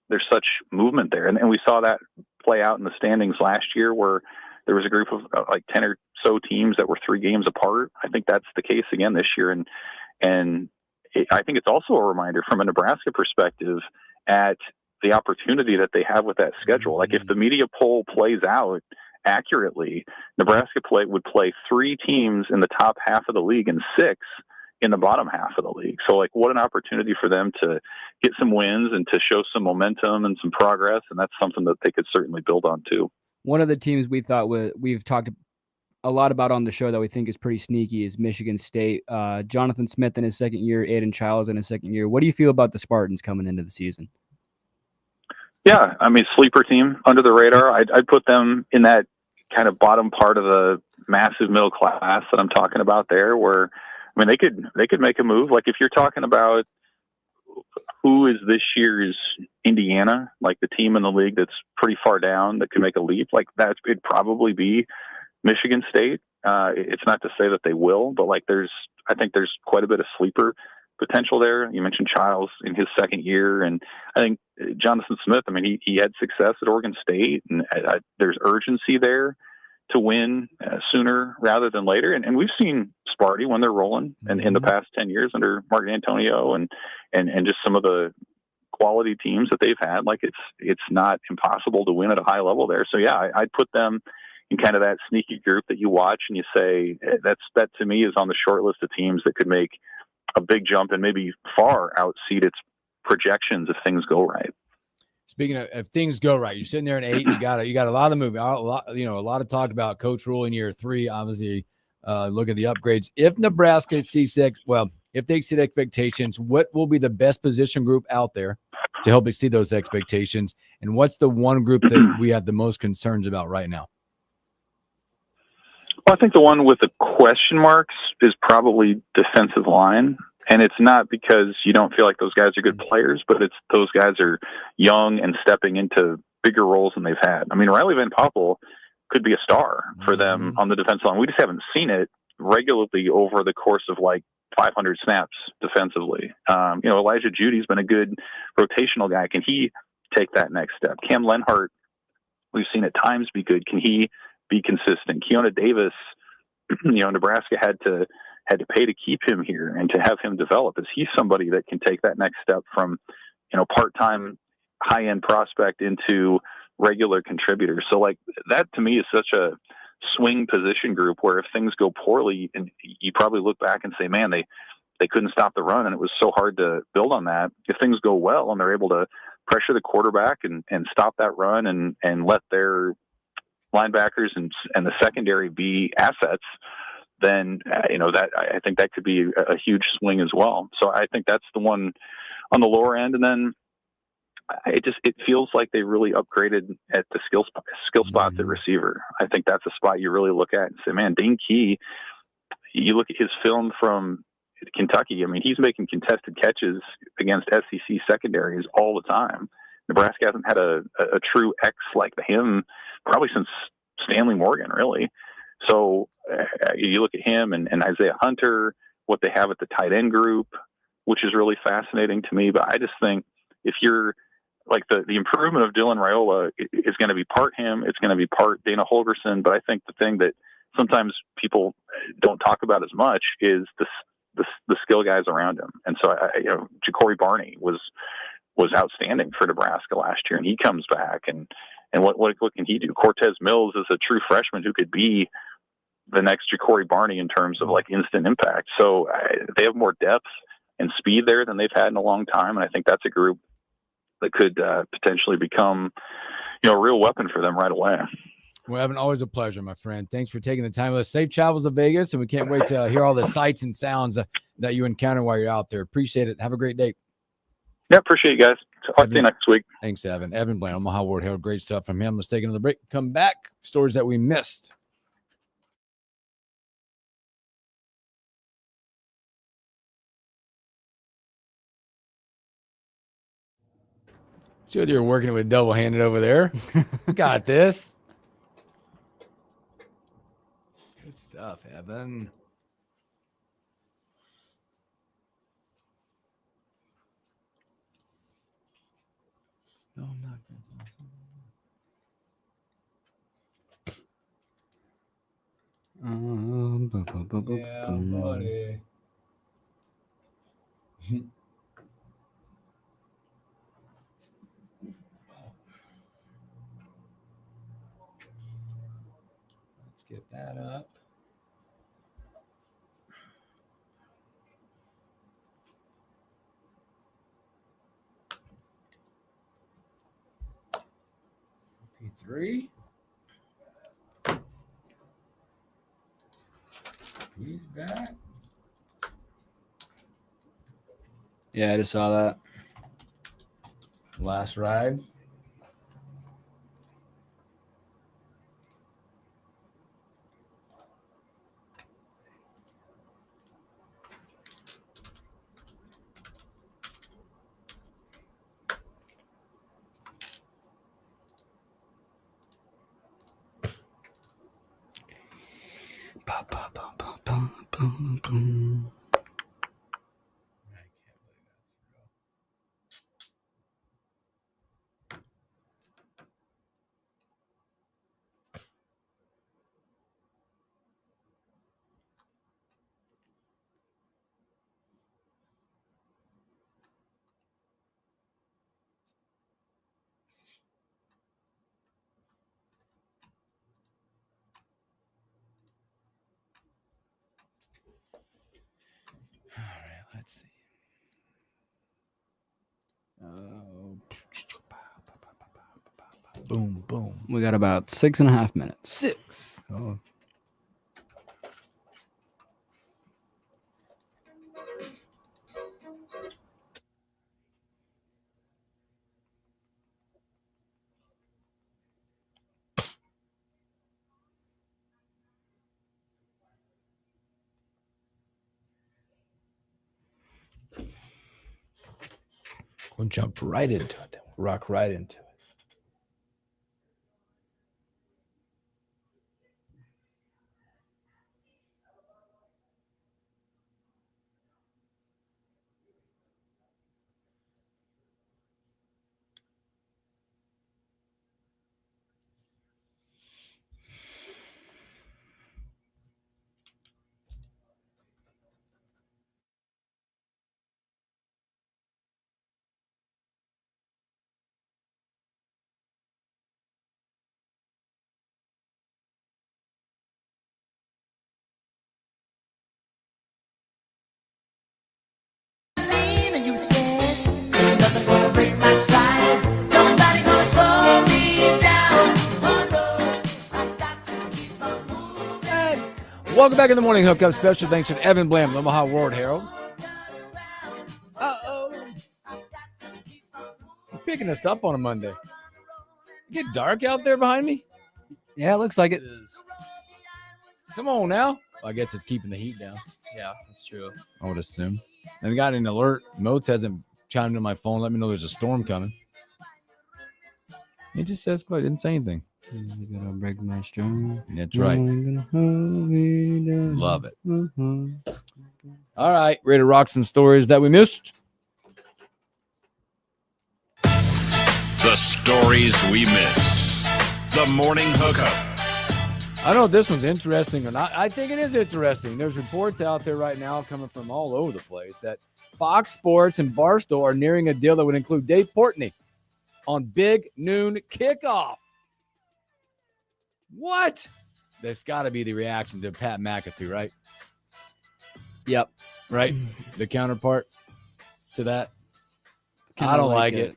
there's such movement there. And we saw that play out in the standings last year where there was a group of like 10 or so teams that were 3 games apart. I think that's the case again this year. And I think it's also a reminder from a Nebraska perspective at the opportunity that they have with that schedule. Like, if the media poll plays out accurately, Nebraska would play 3 teams in the top half of the league and 6 in the bottom half of the league. So, like, what an opportunity for them to get some wins and to show some momentum and some progress, and that's something that they could certainly build on too. One of the teams we thought we've talked a lot about on the show that we think is pretty sneaky is Michigan State. Jonathan Smith in his second year, Aiden Childs in his second year. What do you feel about the Spartans coming into the season? Yeah, I mean, sleeper team under the radar. I'd put them in that kind of bottom part of the massive middle class that I'm talking about there, where, I mean, they could make a move. Like, if you're talking about who is this year's Indiana, like the team in the league that's pretty far down that could make a leap, like that, it'd probably be Michigan State. It's not to say that they will, but like I think there's quite a bit of sleeper potential there. You mentioned Childs in his second year, and I think Jonathan Smith, I mean, he had success at Oregon State, and there's urgency there to win sooner rather than later. And we've seen Sparty when they're rolling, and in the past 10 years under Mark Antonio and just some of the quality teams that they've had, like it's not impossible to win at a high level there. So yeah, I'd put them in kind of that sneaky group that you watch and you say that to me is on the short list of teams that could make a big jump and maybe far outseed its projections if things go right. Speaking of if things go right, you're sitting there in 8. You got a lot of movement, a lot of talk about Coach Rule in year 3. Obviously, look at the upgrades. If Nebraska sees if they exceed expectations, what will be the best position group out there to help exceed those expectations? And what's the one group that we have the most concerns about right now? Well, I think the one with the question marks is probably defensive line. And it's not because you don't feel like those guys are good players, but it's those guys are young and stepping into bigger roles than they've had. I mean, Riley Van Poppel could be a star for them on the defensive line. We just haven't seen it regularly over the course of like 500 snaps defensively. Elijah Judy's been a good rotational guy. Can he take that next step? Cam Lenhart, we've seen at times be good. Can he be consistent? Keona Davis, Nebraska had to pay to keep him here and to have him develop. Is he somebody that can take that next step from, part-time high-end prospect into regular contributor? So like that to me is such a swing position group where if things go poorly and you probably look back and say, man, they couldn't stop the run and it was so hard to build on that. If things go well and they're able to pressure the quarterback and stop that run and let their linebackers and the secondary be assets, then that I think that could be a huge swing as well. So I think that's the one on the lower end. And then it feels like they really upgraded at the skill spots at receiver. I think that's a spot you really look at and say, man, Dane Key, you look at his film from Kentucky. I mean, he's making contested catches against SEC secondaries all the time. Nebraska hasn't had a true X like him probably since Stanley Morgan, really. So you look at him and Isaiah Hunter, what they have at the tight end group, which is really fascinating to me. But I just think if you're like the improvement of Dylan Raiola is going to be part him, it's going to be part Dana Holgerson. But I think the thing that sometimes people don't talk about as much is the skill guys around him. And so Ja'Cory Barney was outstanding for Nebraska last year, and he comes back and what can he do? Cortez Mills is a true freshman who could be the next Ja'Cory Barney in terms of like instant impact. So they have more depth and speed there than they've had in a long time. And I think that's a group that could potentially become, a real weapon for them right away. Well, Evan, always a pleasure, my friend. Thanks for taking the time with us. Safe travels to Vegas, and we can't wait to hear all the sights and sounds that you encounter while you're out there. Appreciate it. Have a great day. Yeah, appreciate you guys. Talk to you next week. Thanks, Evan. Evan Bland, Omaha Ward Herald. Great stuff from him. Let's take another break. Come back. Stories that we missed. See whether you're working with double-handed over there. Got this. Good stuff, Evan. No, I'm not. Yeah, buddy. Let's get that up. 3. He's back. Yeah, I just saw that. Last ride. All right, let's see. Boom, boom. We got about 6.5 minutes. 6. Oh. We'll jump right into it. Rock right into it. You said nothing gonna break my stride. Nobody gonna slow me down. Oh no, I got to keep on moving. Welcome back in the morning hookup. Special thanks to Evan Blam, the Omaha World Herald. I'm picking us up on a Monday. Get dark out there behind me? Yeah, it looks like it. Come on now. Well, I guess it's keeping the heat down. Yeah, that's true. I would assume. And got an alert. Motes hasn't chimed in my phone. Let me know there's a storm coming. It just says, I didn't say anything. You gotta break my stride. That's right. Love it. Mm-hmm. All right. Ready to rock some stories that we missed? The stories we miss. The morning hookup. I don't know if this one's interesting or not. I think it is interesting. There's reports out there right now coming from all over the place that Fox Sports and Barstool are nearing a deal that would include Dave Portnoy on Big Noon Kickoff. What? That's got to be the reaction to Pat McAfee, right? Yep. Right? The counterpart to that. Kinda I don't like it.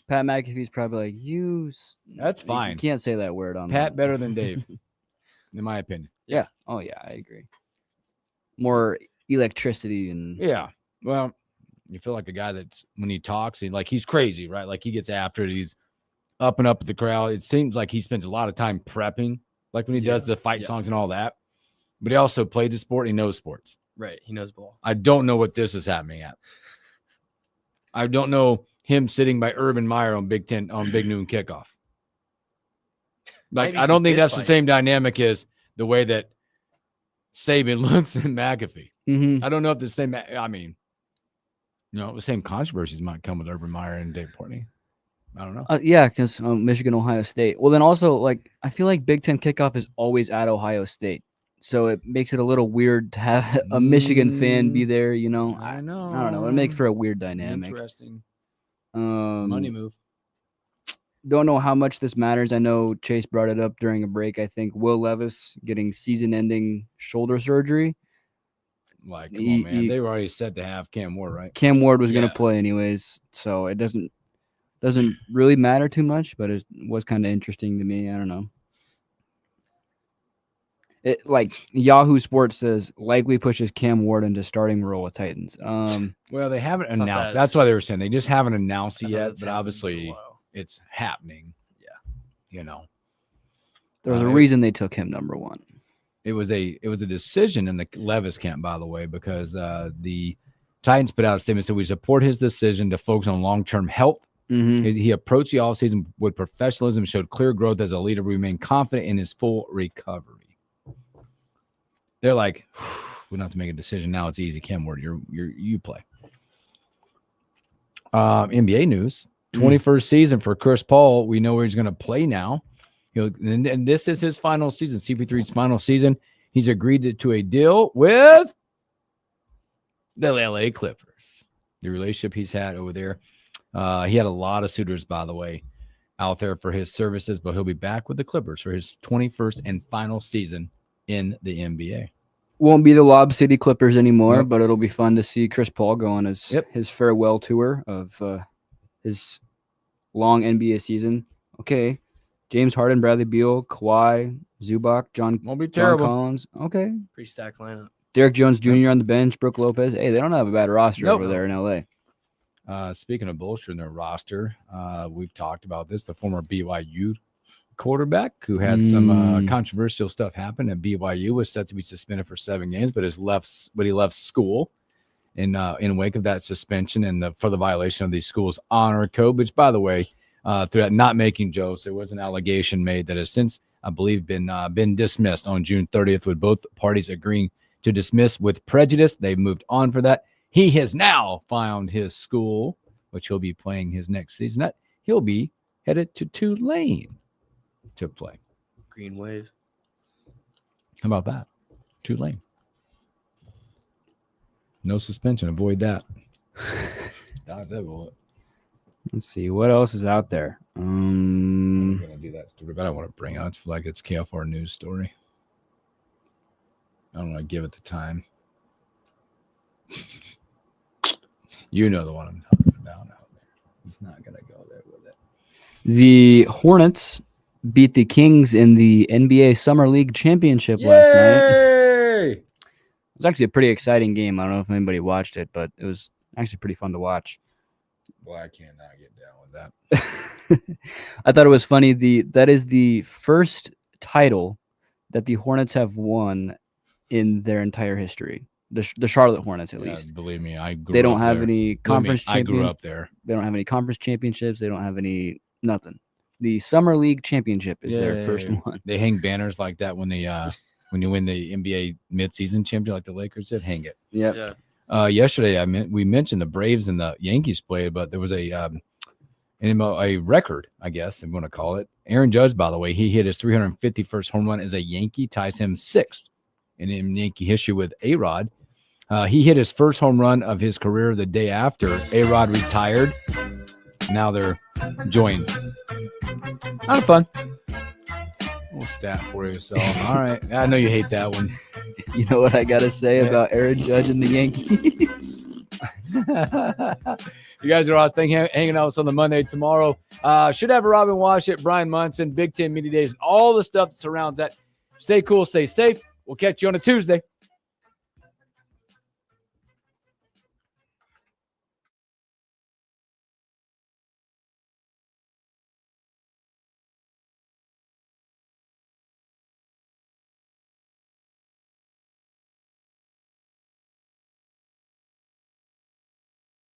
Pat McAfee's probably like, That's fine. You can't say that word on Pat that. better than Dave, in my opinion. Yeah. Oh, yeah, I agree. More electricity and... Yeah. Well, you feel like a guy that's, when he talks, he's crazy, right? Like, he gets after it. He's up and up at the crowd. It seems like he spends a lot of time prepping, like when he does the fight songs and all that. But he also played the sport. He knows sports. Right. He knows ball. I don't know what this is happening at. I don't know him sitting by Urban Meyer on Big Noon Kickoff. Like, I don't think that's the same dynamic as the way that Saban looks at McAfee. Mm-hmm. I don't know if the same, the same controversies might come with Urban Meyer and Dave Portnoy. I don't know. Yeah, because Michigan, Ohio State. Well, then also, I feel like Big Ten Kickoff is always at Ohio State. So it makes it a little weird to have a Michigan fan be there, I know. I don't know. It makes for a weird dynamic. Interesting. Money move. Don't know how much this matters. I know Chase brought it up during a break. I think Will Levis getting season-ending shoulder surgery. Come on, man. They were already set to have Cam Ward, right? Cam Ward was going to play anyways, so it doesn't Doesn't really matter too much, but it was kind of interesting to me. I don't know. It like Yahoo Sports says likely pushes Cam Ward into starting role with Titans. Well, they haven't thought announced. That's why they were saying they just haven't announced it thought yet. that's But happened for a obviously, while. it's happening. Yeah. You know, There was a it- reason they took him number 1. it was a decision in the Levis camp, by the way, because the Titans put out a statement said we support his decision to focus on long-term health. Mm-hmm. He approached the offseason with professionalism, showed clear growth as a leader, remained confident in his full recovery. They're like, we don't have to make a decision now. It's easy. Cam Ward, you play. NBA news: 21st season for Chris Paul. We know where he's going to play now. And this is his final season. CP3's final season. He's agreed to a deal with the LA Clippers. The relationship he's had over there. He had a lot of suitors, by the way, out there for his services, but he'll be back with the Clippers for his 21st and final season in the NBA. Won't be the Lob City Clippers anymore, Yep. but it'll be fun to see Chris Paul go on his farewell tour of his long NBA season. Okay, James Harden, Bradley Beal, Kawhi, Zubac, John terrible. Collins. Okay, Pretty stacked lineup. Derek Jones Jr. on the bench, Brook Lopez. Hey, they don't have a bad roster over there in LA. Speaking of bolstering their roster, we've talked about this. The former BYU quarterback who had some controversial stuff happen at BYU was set to be suspended for 7 games, but he left school in wake of that suspension and for the violation of the school's honor code, which, by the way, through that not making jokes, there was an allegation made that has since, I believe, been dismissed on June 30th, with both parties agreeing to dismiss with prejudice. They've moved on for that. He has now found his school, which he'll be playing his next season at. He'll be headed to Tulane to play. Green Wave. How about that? Tulane. No suspension. Avoid that. Let's see what else is out there. I'm going to do that story, but I don't want to bring it. It's like it's KFR news story. I don't want to give it the time. You know the one I'm talking about out there. He's not going to go there with it. The Hornets beat the Kings in the NBA Summer League Championship last night. It was actually a pretty exciting game. I don't know if anybody watched it, but it was actually pretty fun to watch. Boy, I cannot get down with that. I thought it was funny. That is the first title that the Hornets have won in their entire history. The Charlotte Hornets, at least. Believe me, I grew They don't up have there. any conference. I grew up there. They don't have any conference championships. They don't have any nothing. The Summer League Championship is their first one. They hang banners like that when when you win the NBA midseason championship, like the Lakers did. Hang it. Yep. Yeah. Yesterday, we mentioned the Braves and the Yankees played, but there was a record, I guess I'm going to call it. Aaron Judge, by the way, he hit his 351st home run as a Yankee, ties him 6th in Yankee history with A-Rod. He hit his first home run of his career the day after A-Rod retired. Now they're joined. Kind of fun. Little stat for yourself. All right. I know you hate that one. You know what I got to say about Aaron Judge and the Yankees? You guys are all hanging out with us on the Monday tomorrow. Should have a Robin Washit, Brian Munson, Big Ten Media Days, and all the stuff that surrounds that. Stay cool, stay safe. We'll catch you on a Tuesday.